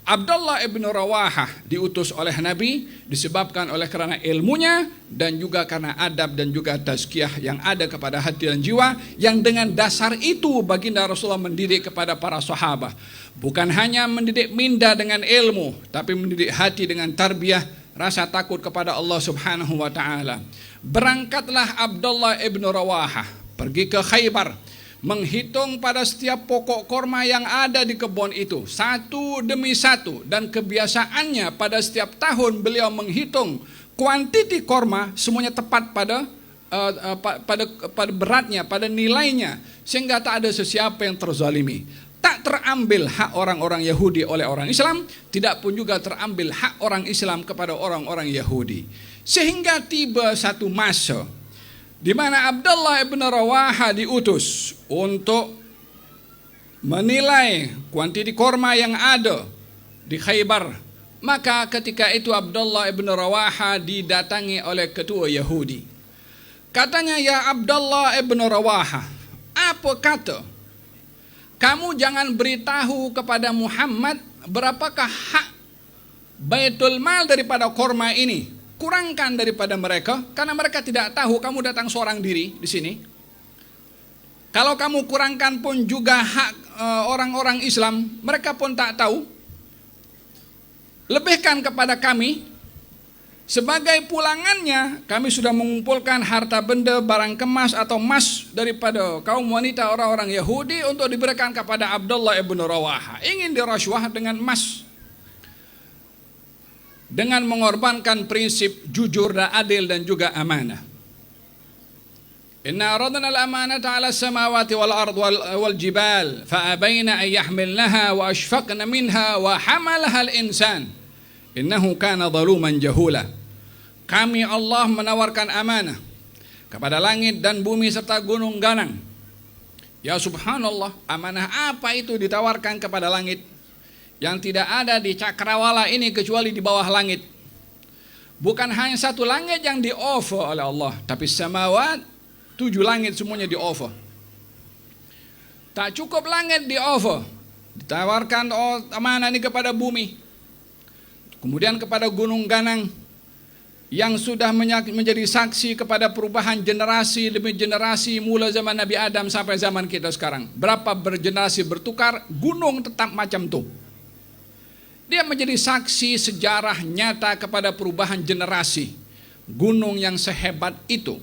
Abdullah ibn Rawaha diutus oleh Nabi disebabkan oleh kerana ilmunya dan juga karena adab dan juga tazkiyah yang ada kepada hati dan jiwa, yang dengan dasar itu baginda Rasulullah mendidik kepada para sahabat. Bukan hanya mendidik minda dengan ilmu, tapi mendidik hati dengan tarbiyah, rasa takut kepada Allah Subhanahu wa taala. Berangkatlah Abdullah ibn Rawaha pergi ke Khaybar, menghitung pada setiap pokok korma yang ada di kebun itu satu demi satu, dan kebiasaannya pada setiap tahun beliau menghitung kuantiti korma semuanya tepat pada beratnya, pada nilainya, sehingga tak ada sesiapa yang terzalimi. Tak terambil hak orang-orang Yahudi oleh orang Islam, tidak pun juga terambil hak orang Islam kepada orang-orang Yahudi. Sehingga tiba satu masa di mana Abdullah ibn Rawaha diutus untuk menilai kuantiti korma yang ada di Khaybar. Maka ketika itu Abdullah ibn Rawaha didatangi oleh ketua Yahudi. Katanya, ya Abdullah ibn Rawaha, apa kata kamu jangan beritahu kepada Muhammad berapakah hak Baitul Mal daripada korma ini. Kurangkan daripada mereka, karena mereka tidak tahu kamu datang seorang diri di sini. Kalau kamu kurangkan pun juga hak orang-orang Islam, mereka pun tak tahu. Lebihkan kepada kami. Sebagai pulangannya, kami sudah mengumpulkan harta benda, barang kemas atau emas daripada kaum wanita orang-orang Yahudi untuk diberikan kepada Abdullah ibn Rawaha. Ingin dirasuah dengan emas, dengan mengorbankan prinsip jujur dan adil dan juga amanah. Inna aradna al-amanata 'ala as-samawati wal ard wal jibal fa abayna an yahmilnaha wa ashfaqna minha wa hamalaha al-insan innahu kana zaluman jahula. Kami Allah menawarkan amanah kepada langit dan bumi serta gunung ganang. Ya subhanallah, amanah apa itu ditawarkan kepada langit yang tidak ada di cakrawala ini kecuali di bawah langit. Bukan hanya satu langit yang di-offer oleh Allah, tapi samawat, 7 langit semuanya di-offer. Tak cukup langit di-offer, ditawarkan amanah ini kepada bumi, kemudian kepada gunung ganang yang sudah menjadi saksi kepada perubahan generasi demi generasi mulai zaman Nabi Adam sampai zaman kita sekarang. Berapa bergenerasi bertukar, gunung tetap macam itu. Dia menjadi saksi sejarah nyata kepada perubahan generasi. Gunung yang sehebat itu,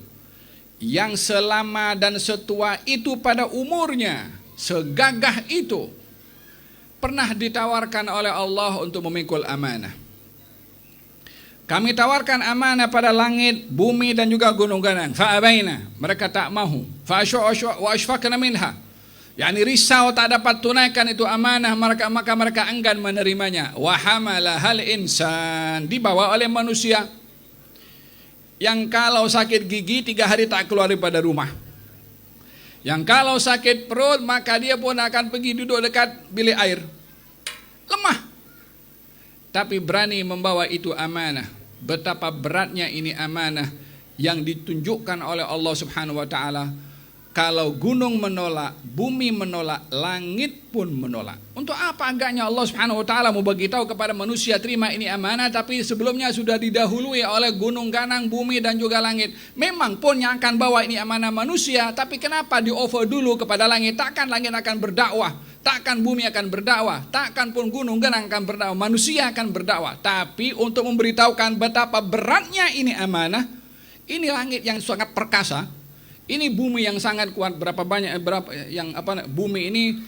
yang selama dan setua itu pada umurnya, segagah itu, pernah ditawarkan oleh Allah untuk memikul amanah. Kami tawarkan amanah pada langit, bumi dan juga gunung ganang. Fa'abaina, mereka tak mahu. Wa ashfaqna minha. Yani risau tak dapat tunaikan itu amanah, maka mereka enggan menerimanya. Wa hamalahal insan, dibawa oleh manusia yang kalau sakit gigi 3 hari tak keluar daripada rumah. Yang kalau sakit perut maka dia pun akan pergi duduk dekat bilik air. Lemah. Tapi berani membawa itu amanah. Betapa beratnya ini amanah yang ditunjukkan oleh Allah Subhanahu wa taala. Kalau gunung menolak, bumi menolak, langit pun menolak. Untuk apa agaknya Allah Subhanahu wa taala mau bagi tahu kepada manusia terima ini amanah, tapi sebelumnya sudah didahului oleh gunung ganang, bumi dan juga langit. Memang pun yang akan bawa ini amanah manusia, tapi kenapa di-offer dulu kepada langit? Takkan langit akan berdakwah, takkan bumi akan berdakwah, takkan pun gunung ganang akan berdakwah, manusia akan berdakwah. Tapi untuk memberitahukan betapa beratnya ini amanah, ini langit yang sangat perkasa, ini bumi yang sangat kuat, bumi ini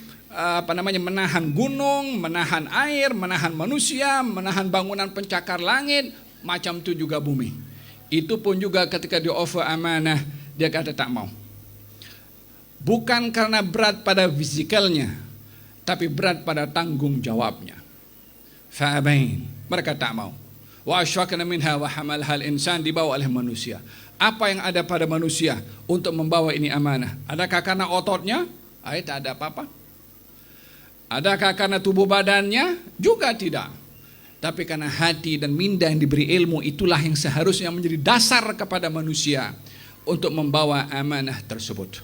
menahan gunung, menahan air, menahan manusia, menahan bangunan pencakar langit, macam itu juga bumi. Itu pun juga ketika di offer amanah, dia kata tak mau. Bukan karena berat pada fisikalnya, tapi berat pada tanggung jawabnya. Fa'abain, mereka tak mau. Wa ashfaqna minha wa hamalhal insan, dibawa oleh manusia. Apa yang ada pada manusia untuk membawa ini amanah? Adakah karena ototnya? Tak ada apa-apa. Adakah karena tubuh badannya? Juga tidak. Tapi karena hati dan minda yang diberi ilmu, itulah yang seharusnya menjadi dasar kepada manusia untuk membawa amanah tersebut.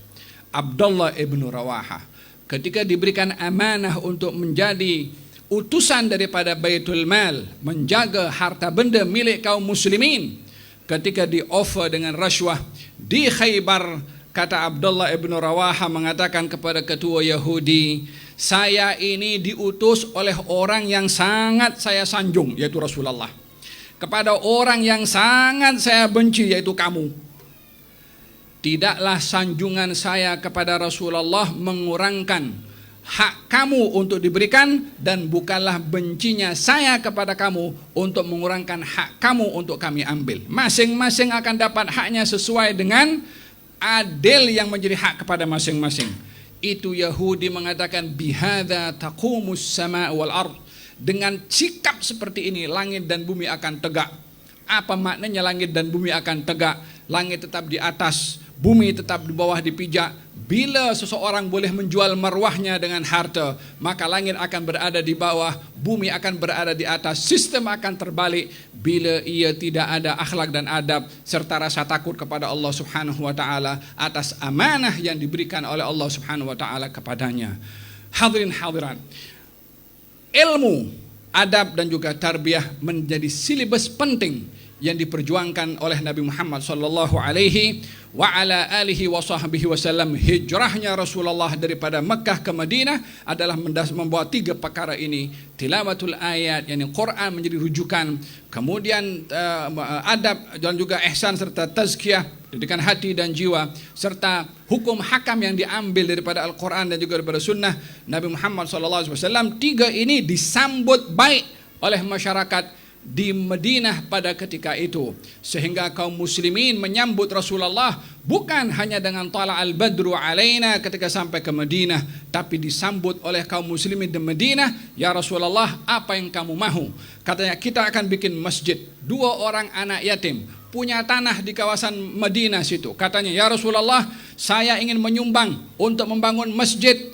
Abdullah ibn Rawaha ketika diberikan amanah untuk menjadi utusan daripada Baitul Mal, menjaga harta benda milik kaum muslimin, ketika di-offer dengan rashwah di Khaybar, kata Abdullah ibn Rawaha mengatakan kepada ketua Yahudi, saya ini diutus oleh orang yang sangat saya sanjung, yaitu Rasulullah, kepada orang yang sangat saya benci, yaitu kamu. Tidaklah sanjungan saya kepada Rasulullah mengurangkan hak kamu untuk diberikan, dan bukanlah bencinya saya kepada kamu untuk mengurangkan hak kamu untuk kami ambil. Masing-masing akan dapat haknya sesuai dengan adil yang menjadi hak kepada masing-masing. Itu Yahudi mengatakan bihadza taqumus sama' wal ard. Dengan sikap seperti ini langit dan bumi akan tegak. Apa maknanya langit dan bumi akan tegak? Langit tetap di atas, bumi tetap di bawah dipijak. Bila seseorang boleh menjual marwahnya dengan harta, maka langit akan berada di bawah, bumi akan berada di atas. Sistem akan terbalik bila ia tidak ada akhlak dan adab serta rasa takut kepada Allah Subhanahu wa taala atas amanah yang diberikan oleh Allah Subhanahu wa taala kepadanya. Hadirin hadirat, ilmu, adab dan juga tarbiyah menjadi silibus penting yang diperjuangkan oleh Nabi Muhammad sallallahu alaihi wa ala alihi wa sahbihi wasallam. Hijrahnya Rasulullah daripada Mekah ke Madinah adalah membawa 3 perkara ini. Tilawatul ayat, yakni Quran menjadi rujukan, kemudian adab dan juga ihsan serta tazkiyah, didikan hati dan jiwa, serta hukum hakam yang diambil daripada Al-Quran dan juga daripada sunnah Nabi Muhammad sallallahu alaihi wasallam. 3 ini disambut baik oleh masyarakat di Madinah pada ketika itu, sehingga kaum muslimin menyambut Rasulullah bukan hanya dengan tala al-badru alaina ketika sampai ke Madinah, tapi disambut oleh kaum muslimin di Madinah. Ya Rasulullah, apa yang kamu mahu? Katanya, kita akan bikin masjid. 2 orang anak yatim punya tanah di kawasan Madinah situ. Katanya, ya Rasulullah, saya ingin menyumbang untuk membangun masjid.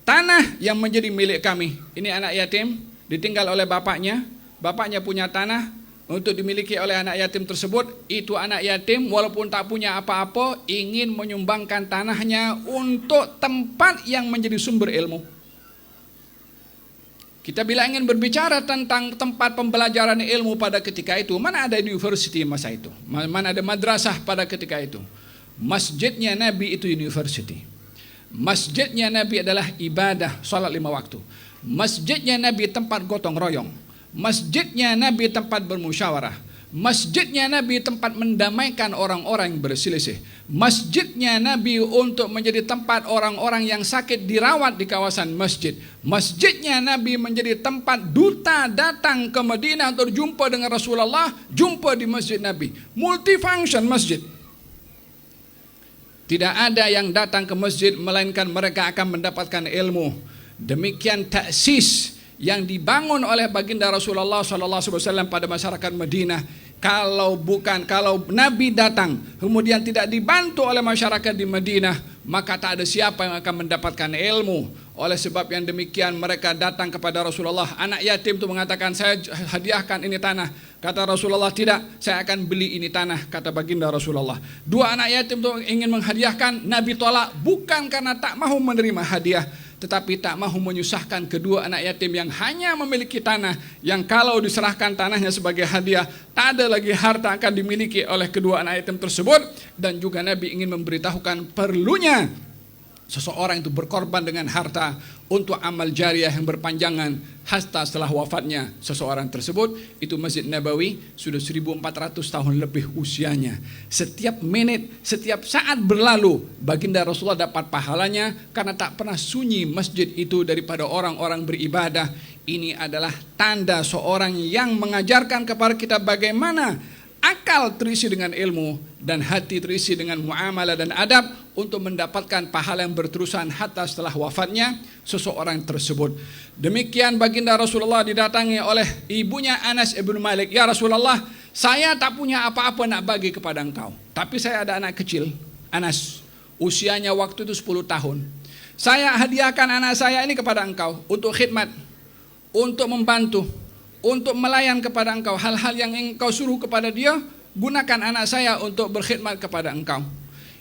Tanah yang menjadi milik kami. Ini anak yatim, ditinggal oleh bapaknya. Bapaknya punya tanah untuk dimiliki oleh anak yatim tersebut. Itu anak yatim walaupun tak punya apa-apa, ingin menyumbangkan tanahnya untuk tempat yang menjadi sumber ilmu. Kita bila ingin berbicara tentang tempat pembelajaran ilmu pada ketika itu, mana ada university masa itu? Mana ada madrasah pada ketika itu? Masjidnya Nabi itu university. Masjidnya Nabi adalah ibadah, salat 5 waktu. Masjidnya Nabi tempat gotong royong. Masjidnya Nabi tempat bermusyawarah. Masjidnya Nabi tempat mendamaikan orang-orang yang berselisih. Masjidnya Nabi untuk menjadi tempat orang-orang yang sakit dirawat di kawasan masjid. Masjidnya Nabi menjadi tempat duta datang ke Madinah untuk jumpa dengan Rasulullah, jumpa di masjid Nabi. Multifunction masjid. Tidak ada yang datang ke masjid melainkan mereka akan mendapatkan ilmu. Demikian taksis yang dibangun oleh baginda Rasulullah SAW pada masyarakat Madinah. Kalau Nabi datang kemudian tidak dibantu oleh masyarakat di Madinah, maka tak ada siapa yang akan mendapatkan ilmu. Oleh sebab yang demikian mereka datang kepada Rasulullah. Anak yatim itu mengatakan, saya hadiahkan ini tanah. Kata Rasulullah, tidak, saya akan beli ini tanah, kata baginda Rasulullah. Dua anak yatim itu ingin menghadiahkan, Nabi tolak, bukan karena tak mahu menerima hadiah, tetapi tak mahu menyusahkan kedua anak yatim yang hanya memiliki tanah, yang kalau diserahkan tanahnya sebagai hadiah, tak ada lagi harta akan dimiliki oleh kedua anak yatim tersebut. Dan juga Nabi ingin memberitahukan perlunya seseorang itu berkorban dengan harta untuk amal jariah yang berpanjangan hasta setelah wafatnya seseorang tersebut. Itu Masjid Nabawi sudah 1400 tahun lebih usianya. Setiap menit, setiap saat berlalu, baginda Rasulullah dapat pahalanya karena tak pernah sunyi masjid itu daripada orang-orang beribadah. Ini adalah tanda seorang yang mengajarkan kepada kita bagaimana akal terisi dengan ilmu dan hati terisi dengan muamalah dan adab untuk mendapatkan pahala yang berterusan hatta setelah wafatnya seseorang tersebut. Demikian baginda Rasulullah didatangi oleh ibunya Anas ibn Malik. Ya Rasulullah, saya tak punya apa-apa nak bagi kepada engkau, tapi saya ada anak kecil, Anas, usianya waktu itu 10 tahun. Saya hadiahkan anak saya ini kepada engkau untuk khidmat, untuk membantu, untuk melayan kepada engkau. Hal-hal yang engkau suruh kepada dia, gunakan anak saya untuk berkhidmat kepada engkau.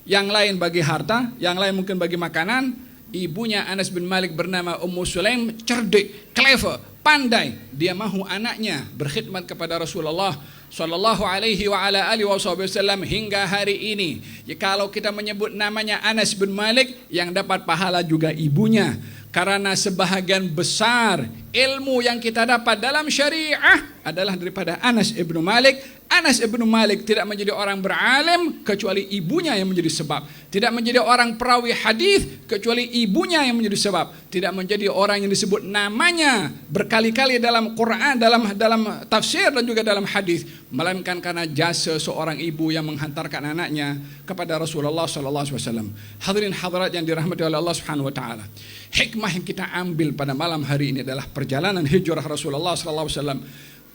Yang lain bagi harta, yang lain mungkin bagi makanan. Ibunya Anas bin Malik bernama Ummu Sulaim, cerdik, clever, pandai. Dia mahu anaknya berkhidmat kepada Rasulullah sallallahu alaihi wa ala alihi wasallam hingga hari ini. Ya, kalau kita menyebut namanya Anas bin Malik, yang dapat pahala juga ibunya. Karena sebahagian besar ilmu yang kita dapat dalam syariah adalah daripada Anas ibnu Malik. Anas ibnu Malik tidak menjadi orang beralim kecuali ibunya yang menjadi sebab. Tidak menjadi orang perawi hadis kecuali ibunya yang menjadi sebab. Tidak menjadi orang yang disebut namanya berkali-kali dalam Quran, dalam tafsir dan juga dalam hadis, melainkan karena jasa seorang ibu yang menghantarkan anaknya kepada Rasulullah SAW. Hadirin hadirat yang dirahmati oleh Allah Subhanahu wa taala. Hikmah yang kita ambil pada malam hari ini adalah perjalanan hijrah Rasulullah SAW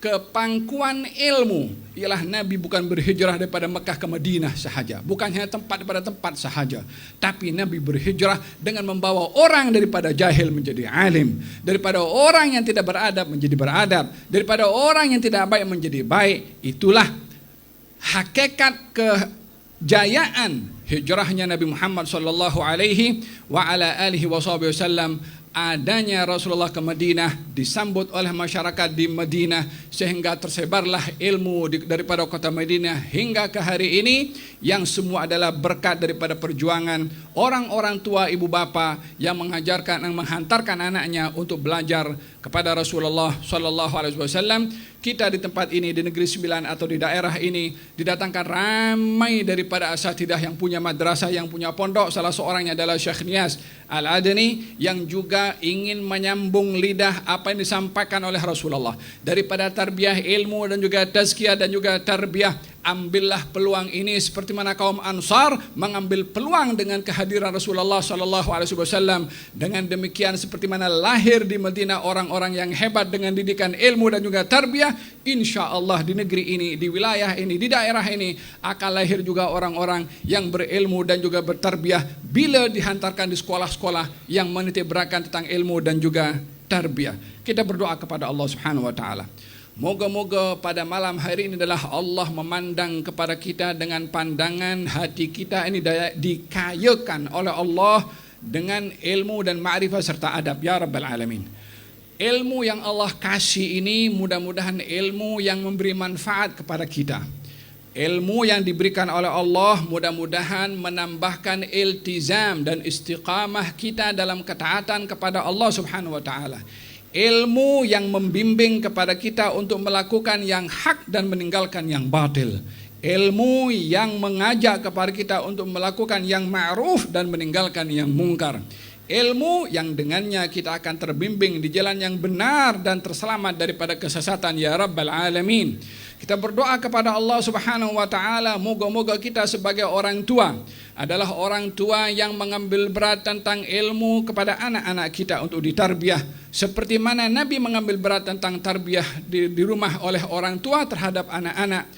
ke pangkuan ilmu. Ialah Nabi bukan berhijrah daripada Mekah ke Madinah sahaja, bukan hanya tempat daripada tempat sahaja, tapi Nabi berhijrah dengan membawa orang daripada jahil menjadi alim, daripada orang yang tidak beradab menjadi beradab, daripada orang yang tidak baik menjadi baik. Itulah hakikat kejayaan hijrahnya Nabi Muhammad sallallahu alaihi wa ala alihi wasallam. Adanya Rasulullah ke Madinah disambut oleh masyarakat di Madinah sehingga tersebarlah ilmu daripada kota Madinah hingga ke hari ini, yang semua adalah berkat daripada perjuangan orang-orang tua ibu bapa yang mengajarkan dan menghantarkan anaknya untuk belajar kepada Rasulullah sallallahu alaihi wasallam. Kita di tempat ini, di Negeri Sembilan atau di daerah ini, didatangkan ramai daripada asatidah yang punya madrasah, yang punya pondok. Salah seorangnya adalah Syekh Nias Al-Adni, yang juga ingin menyambung lidah apa yang disampaikan oleh Rasulullah daripada tarbiyah ilmu dan juga tazkiyah dan juga tarbiyah ambillah peluang ini seperti mana kaum Ansar mengambil peluang dengan kehadiran Rasulullah sallallahu alaihi wasallam. Dengan demikian seperti mana lahir di Madinah orang-orang yang hebat dengan didikan ilmu dan juga tarbiyah, insyaallah di negeri ini, di wilayah ini, di daerah ini akan lahir juga orang-orang yang berilmu dan juga bertarbiyah bila dihantarkan di sekolah-sekolah yang menitik beratkan tentang ilmu dan juga tarbiyah. Kita berdoa kepada Allah Subhanahu wa taala. Moga-moga pada malam hari ini adalah Allah memandang kepada kita dengan pandangan hati kita ini dikayakan oleh Allah dengan ilmu dan ma'rifah serta adab ya rabbal alamin. Ilmu yang Allah kasih ini mudah-mudahan ilmu yang memberi manfaat kepada kita. Ilmu yang diberikan oleh Allah mudah-mudahan menambahkan iltizam dan istiqamah kita dalam ketaatan kepada Allah Subhanahu wa taala. Ilmu yang membimbing kepada kita untuk melakukan yang hak dan meninggalkan yang batil. Ilmu yang mengajak kepada kita untuk melakukan yang ma'ruf dan meninggalkan yang mungkar. Ilmu yang dengannya kita akan terbimbing di jalan yang benar dan terselamat daripada kesesatan ya rabbal alamin. Kita berdoa kepada Allah Subhanahu wa taala, moga-moga kita sebagai orang tua adalah orang tua yang mengambil berat tentang ilmu kepada anak-anak kita untuk ditarbiyah. Seperti mana Nabi mengambil berat tentang tarbiyah di rumah oleh orang tua terhadap anak-anak.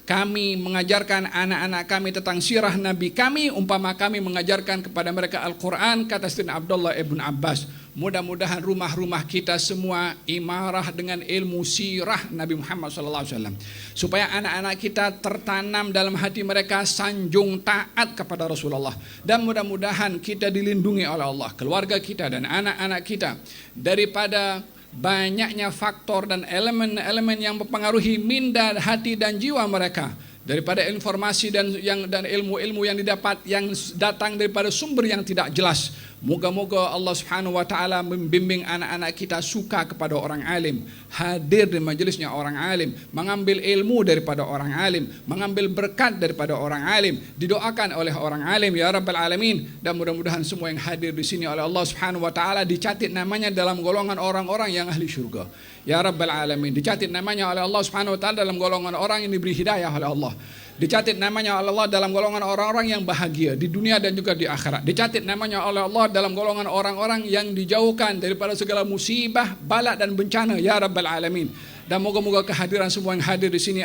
Kami mengajarkan anak-anak kami tentang sirah Nabi kami, umpama kami mengajarkan kepada mereka Al-Quran, kata Sayyidina Abdullah ibn Abbas. Mudah-mudahan rumah-rumah kita semua imarah dengan ilmu sirah Nabi Muhammad SAW. Supaya anak-anak kita tertanam dalam hati mereka sanjung taat kepada Rasulullah. Dan mudah-mudahan kita dilindungi oleh Allah, keluarga kita dan anak-anak kita daripada banyaknya faktor dan elemen-elemen yang mempengaruhi minda, hati dan jiwa mereka, daripada informasi dan ilmu-ilmu yang didapat yang datang daripada sumber yang tidak jelas. Moga-moga Allah Subhanahu wa taala membimbing anak-anak kita suka kepada orang alim, hadir di majelisnya orang alim, mengambil ilmu daripada orang alim, mengambil berkat daripada orang alim, didoakan oleh orang alim ya rabbal alamin. Dan mudah-mudahan semua yang hadir di sini oleh Allah Subhanahu wa taala dicatat namanya dalam golongan orang-orang yang ahli syurga ya rabbal alamin. Dicatat namanya oleh Allah Subhanahu wa taala dalam golongan orang yang diberi hidayah oleh Allah. Dicatat namanya oleh Allah dalam golongan orang-orang yang bahagia di dunia dan juga di akhirat. Dicatat namanya oleh Allah dalam golongan orang-orang yang dijauhkan daripada segala musibah, bala dan bencana ya rabbal alamin. Dan moga-moga kehadiran semua yang hadir di sini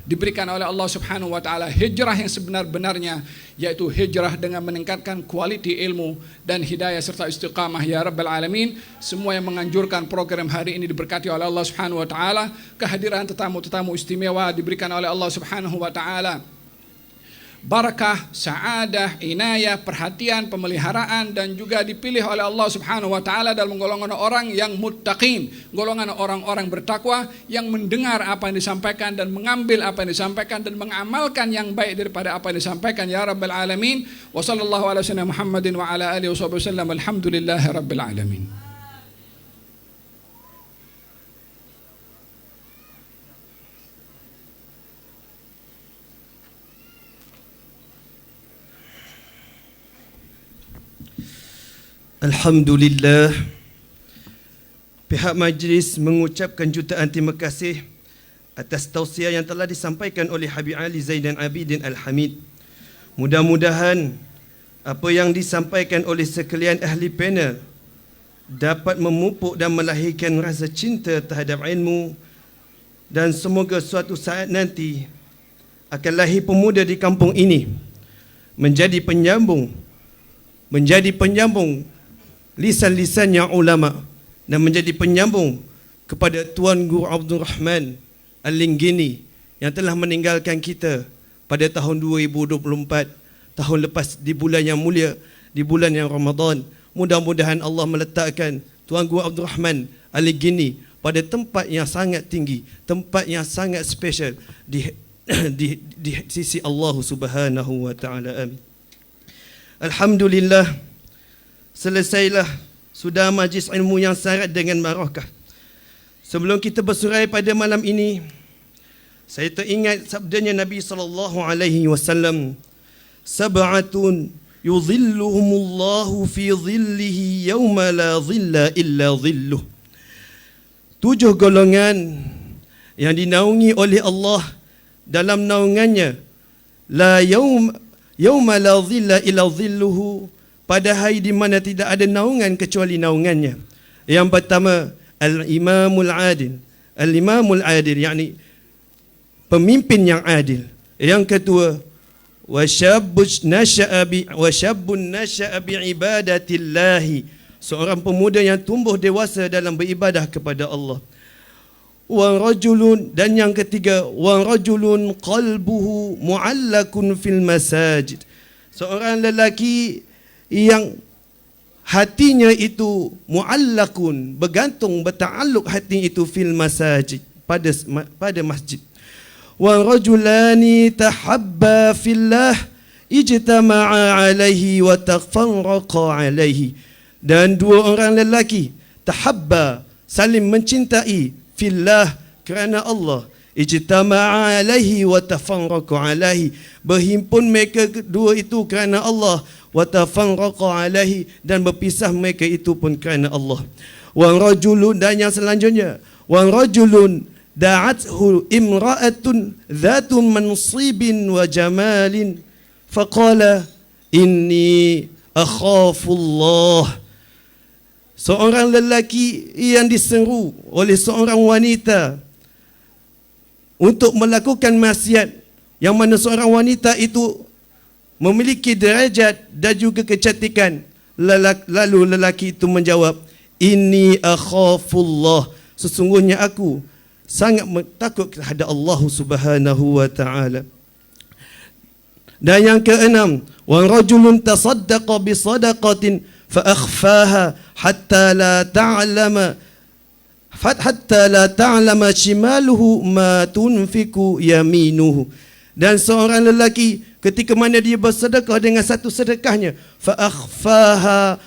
diberikan oleh Allah Subhanahu wa taala hijrah yang sebenar-benarnya, yaitu hijrah dengan meningkatkan kualiti ilmu dan hidayah serta istiqamah ya rabbal alamin. Semua yang menganjurkan program hari ini diberkati oleh Allah Subhanahu wa taala. Kehadiran tetamu-tetamu istimewa diberikan oleh Allah Subhanahu wa taala barakah, saadah, inayah, perhatian, pemeliharaan, dan juga dipilih oleh Allah Subhanahu wa taala dalam golongan orang yang muttaqin, golongan orang-orang bertakwa yang mendengar apa yang disampaikan dan mengambil apa yang disampaikan dan mengamalkan yang baik daripada apa yang disampaikan ya rabbal alamin. Wa sallallahu ala sayyidina Muhammadin wa ala alihi wasallam. Alhamdulillahi rabbil alamin.
Alhamdulillah, pihak majlis mengucapkan jutaan terima kasih atas tausiah yang telah disampaikan oleh Habib Ali Zainal Abidin Al-Hamid. Mudah-mudahan apa yang disampaikan oleh sekalian ahli panel dapat memupuk dan melahirkan rasa cinta terhadap ilmu, dan semoga suatu saat nanti akan lahir pemuda di kampung ini menjadi penyambung lisan-lisan yang ulama dan menjadi penyambung kepada Tuan Guru Abdul Rahman Al-Linggini yang telah meninggalkan kita pada tahun 2024, tahun lepas, di bulan yang mulia, di bulan yang Ramadan. Mudah-mudahan Allah meletakkan Tuan Guru Abdul Rahman Al-Linggini pada tempat yang sangat tinggi, tempat yang sangat special di sisi Allah Subhanahu wa taala. Amin. Alhamdulillah, selesailah sudah majlis ilmu yang syarat dengan barakah. Sebelum kita bersurai pada malam ini, saya teringat sabdanya Nabi SAW, sab'atun yudhilluhumullahu fi dhillihi yawma la dhilla illa dhilluh. 7 golongan yang dinaungi oleh Allah dalam naungannya. La yauma la dhilla illa dhilluhu, pada hari di mana tidak ada naungan kecuali naungannya. Yang pertama, al-imamul adil. Al-imamul adil, yakni pemimpin yang adil. Yang kedua, wasyabbun nasya'a bi ibadatillahi, seorang pemuda yang tumbuh dewasa dalam beribadah kepada Allah. Wa rajulun, dan yang ketiga, wa rajulun qalbuhu mu'allakun fil masajid, seorang lelaki yang hatinya itu mu'allakun, bergantung, berta'alluq hati itu fil masajid, pada masjid. Wa rajulani tahabba fillah ijtama'a alaihi wa tafarraqa alaihi, dan dua orang lelaki tahabba, saling mencintai, fillah, kerana Allah, ijtama'a alaihi wa tafarraqa alaihi, berhimpun mereka dua itu kerana Allah, wa tafarraqa alaihi, dan berpisah mereka itu pun kerana Allah. Wa rajulun, dan yang selanjutnya, wa rajulun da'athu imra'atun dhatun mansibin wa jamalin faqala inni akhafullah, seorang lelaki yang diseru oleh seorang wanita untuk melakukan maksiat, yang mana seorang wanita itu memiliki derajat dan juga kecantikan. Lalu lelaki itu menjawab, inni akhafullah, sesungguhnya aku sangat takut kepada Allah Subhanahu wa taala. Dan yang keenam, wa rajulun tasaddaqa bi sadaqatin fa akhfaha hatta la ta'lama shimaluhu ma tunfiku yaminuhu, dan seorang lelaki ketika mana dia bersedekah dengan satu sedekahnya, fa akhfaha,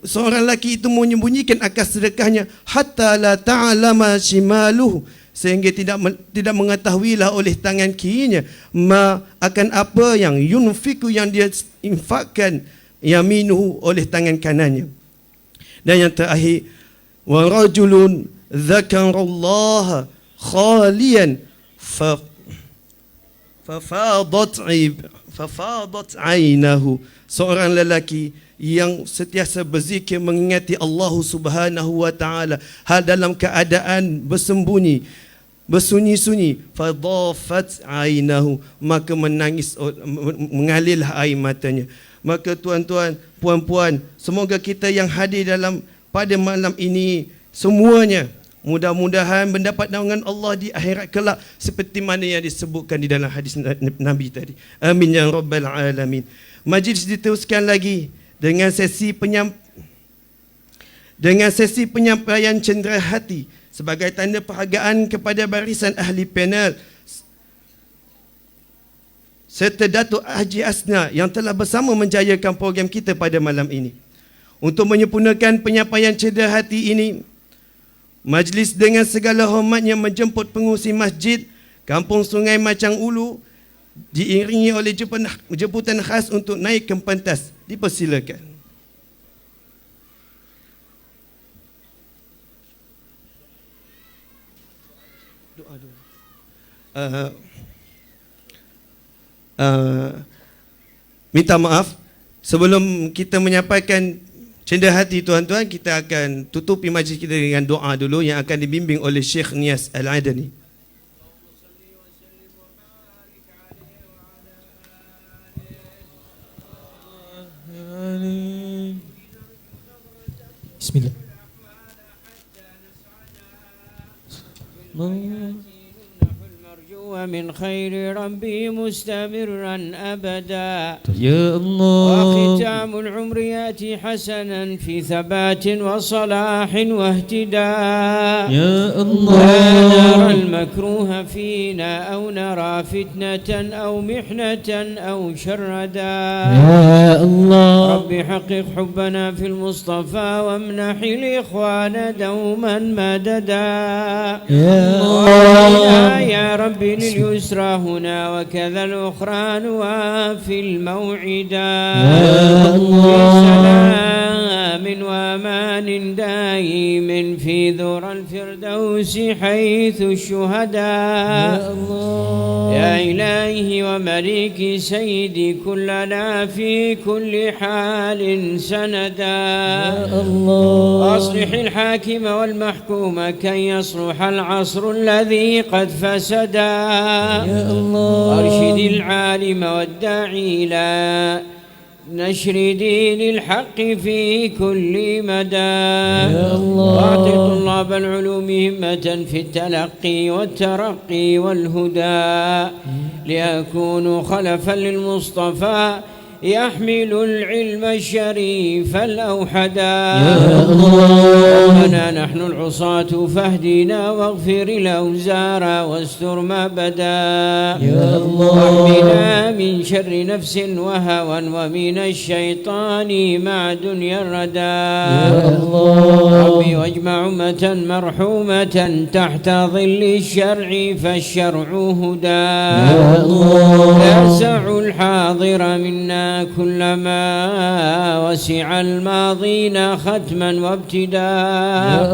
seorang lelaki itu menyembunyikan akan sedekahnya, hatta la ta'lama shimaluhu, sehingga tidak mengetahuilah oleh tangan kirinya akan apa yang yunfiku, yang dia infakkan, yaminuhu, oleh tangan kanannya. Dan yang terakhir, wa rajulun dzakarallaha khalian fafadat ainahu, seorang lelaki yang sentiasa berzikir mengingati Allah Subhanahu wa taala hal dalam keadaan bersunyi-sunyi, fadafat ainahu, maka mengalirlah air matanya. Maka tuan-tuan, puan-puan, semoga kita yang hadir pada malam ini semuanya mudah-mudahan mendapat naungan Allah di akhirat kelak seperti mana yang disebutkan di dalam hadis Nabi tadi. Amin ya rabbal alamin. Majlis diteruskan lagi dengan sesi penyampaian cendera hati sebagai tanda penghargaan kepada barisan ahli panel serta Datuk Haji Asna yang telah bersama menjayakan program kita pada malam ini. Untuk menyempurnakan penyampaian cendera hati ini, majlis dengan segala hormatnya menjemput pengurusi masjid Kampung Sungai Macang Ulu diiringi oleh jemputan khas untuk naik ke pentas. Dipersilakan. Minta maaf, sebelum kita menyampaikan cendera hati tuan-tuan, kita akan tutupi majlis kita dengan doa dulu yang akan dibimbing oleh Syekh Nias Al-Adani.
Bismillah.
ومن خير ربي مستمرا أبدا
يا الله.
وختام العمر يأتي حسنا في ثبات وصلاح واهتداء
يا الله.
لا نرى المكروه فينا أو نرى فتنة أو محنة أو شردا
يا الله.
رب حقق حبنا في المصطفى وامنح الإخوان دوما مددا
يا الله.
يا ربي لليسرى هنا وكذا الأخرى وفي الموعدا
يا الله.
سلام وأمان دائم في ذرى الفردوس حيث الشهداء يا إلهي ومليك سيدي كلنا في كل حال سندا أصلح الحاكم والمحكوم كي يصلح العصر الذي قد فسدا أرشد العالم والداعي إلى نشر دين الحق في كل مدى وأعط طلاب العلوم همة في التلقي والترقي والهدى ليكونوا خلفا للمصطفى يحمل العلم الشريف الأوحدا ربنا نحن العصاة فاهدنا واغفر الأوزار واستر ما بدا واحمنا من شر نفس وهوى ومن الشيطان مع دنيا الردى ربي واجمع أمة مرحومة تحت ظل الشرع فالشرع هدى يسع الحاضر منا كلما وسع الماضين ختما وابتداء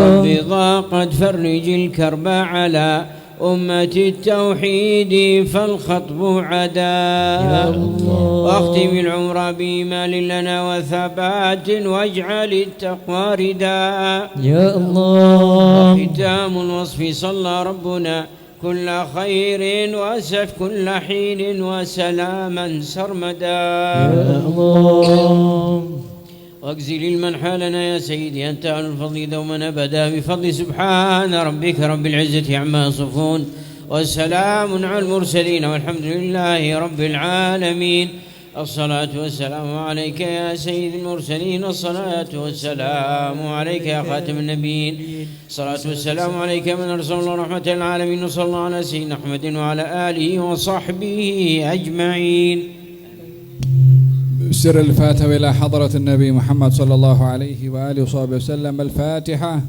ربي ضاقت فرج الكرب على أمة التوحيد فالخطب عدا واختم العمر بإيمان لنا وثبات واجعل التقوى رداء
يا الله
وختام الوصف صلى ربنا كل خير واسف كل حين وسلاما سرمدا
يا الله
واجزل المن حالنا يا سيدي أنت على الفضل دوما أبدا بفضل سبحان ربك رب العزة عما يصفون والسلام على المرسلين والحمد لله رب العالمين الصلاة والسلام عليك يا سيد المرسلين الصلاة والسلام عليك يا خاتم النبيين الصلاة والسلام عليك من أرسل الله رحمة العالمين وصلى الله على سيدنا محمد وعلى آله وصحبه أجمعين.
سر الفاتحة إلى حضرة النبي محمد صلى الله عليه وآله وصحبه وسلم. الفاتحة.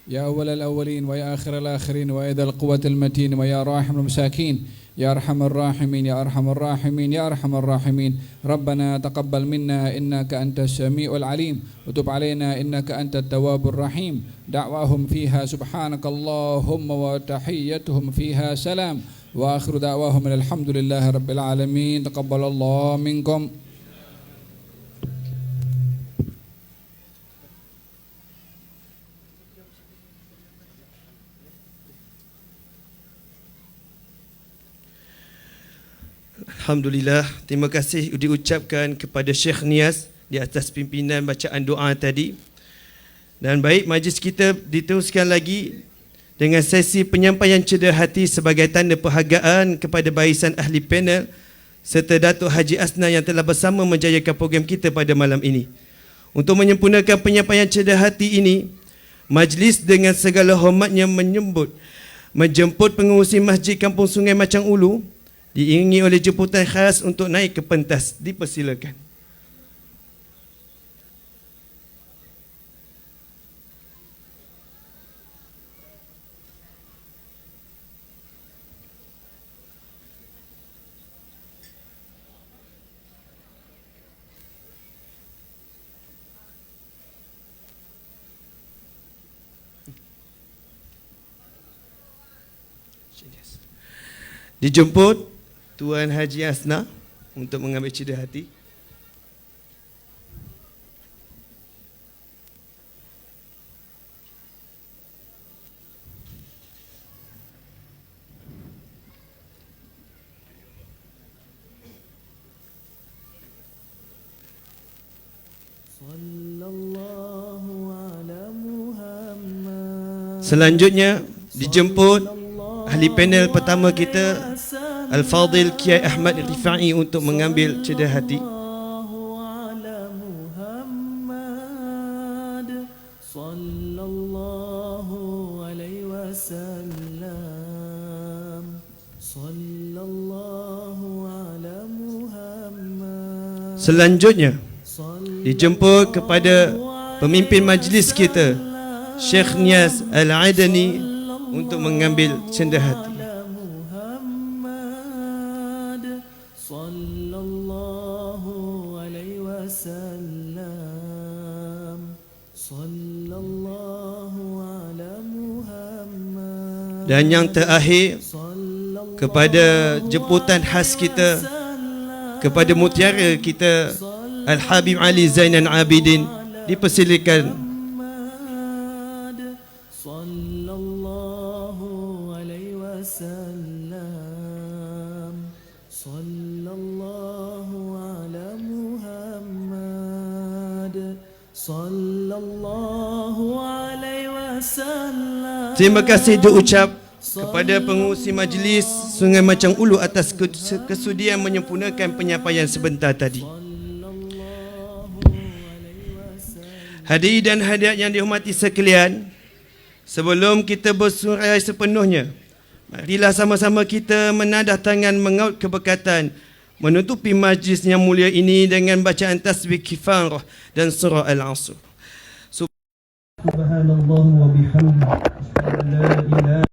يا أول الأولين ويا آخر الآخرين ويا ذا القوة المتين ويا راحم المساكين يا أرحم الراحمين يا أرحم الراحمين يا أرحم الراحمين. ربنا تقبل منا إنك أنت السميع العليم وتب علينا إنك أنت التواب الرحيم. دعواهم فيها سبحانك اللهم وتحيتهم فيها سلام وآخر دعواهم الحمد لله رب العالمين. تقبل الله منكم.
Alhamdulillah, terima kasih diucapkan kepada Syekh Nias di atas pimpinan bacaan doa tadi. Dan baik, majlis kita diteruskan lagi dengan sesi penyampaian cedera hati sebagai tanda perhargaan kepada barisan ahli panel serta Datuk Haji Asna yang telah bersama menjayakan program kita pada malam ini. Untuk menyempurnakan penyampaian cedera hati ini, majlis dengan segala hormatnya menjemput pengurusi Masjid Kampung Sungai Macang Ulu diiringi oleh jemputan khas untuk naik ke pentas. Dipersilakan. Dijemput Tuan Haji Asna untuk mengambil cedera hati. Selanjutnya dijemput ahli panel pertama kita, Al-Fadhil Kiai Ahmad Rifai, untuk mengambil cedera hati. Selanjutnya dijemput kepada pemimpin majlis kita, Syekh Nias Al-Adani untuk mengambil cendah hati.
Muhammad sallallahu alaihi wasallam sallallahu ala Muhammad.
Dan yang terakhir, kepada jemputan khas kita, kepada mutiara kita Al-Habib Ali Zainal Abidin, dipersilakan.
Sallallahu alaihi wasallam sallallahu ala Muhammad sallallahu alaihi wasallam.
Terima kasih diucap kepada pengurusi majlis Sungai Macang Ulu atas kesudian menyempurnakan penyampaian sebentar tadi. Hadirin dan hadirat yang dihormati sekalian, sebelum kita bersurai sepenuhnya, marilah sama-sama kita menadah tangan mengaut keberkatan menutupi majlis yang mulia ini dengan bacaan tasbih kifarah dan surah Al-Asr. Subhanallah wa bihamdihi, la ilaha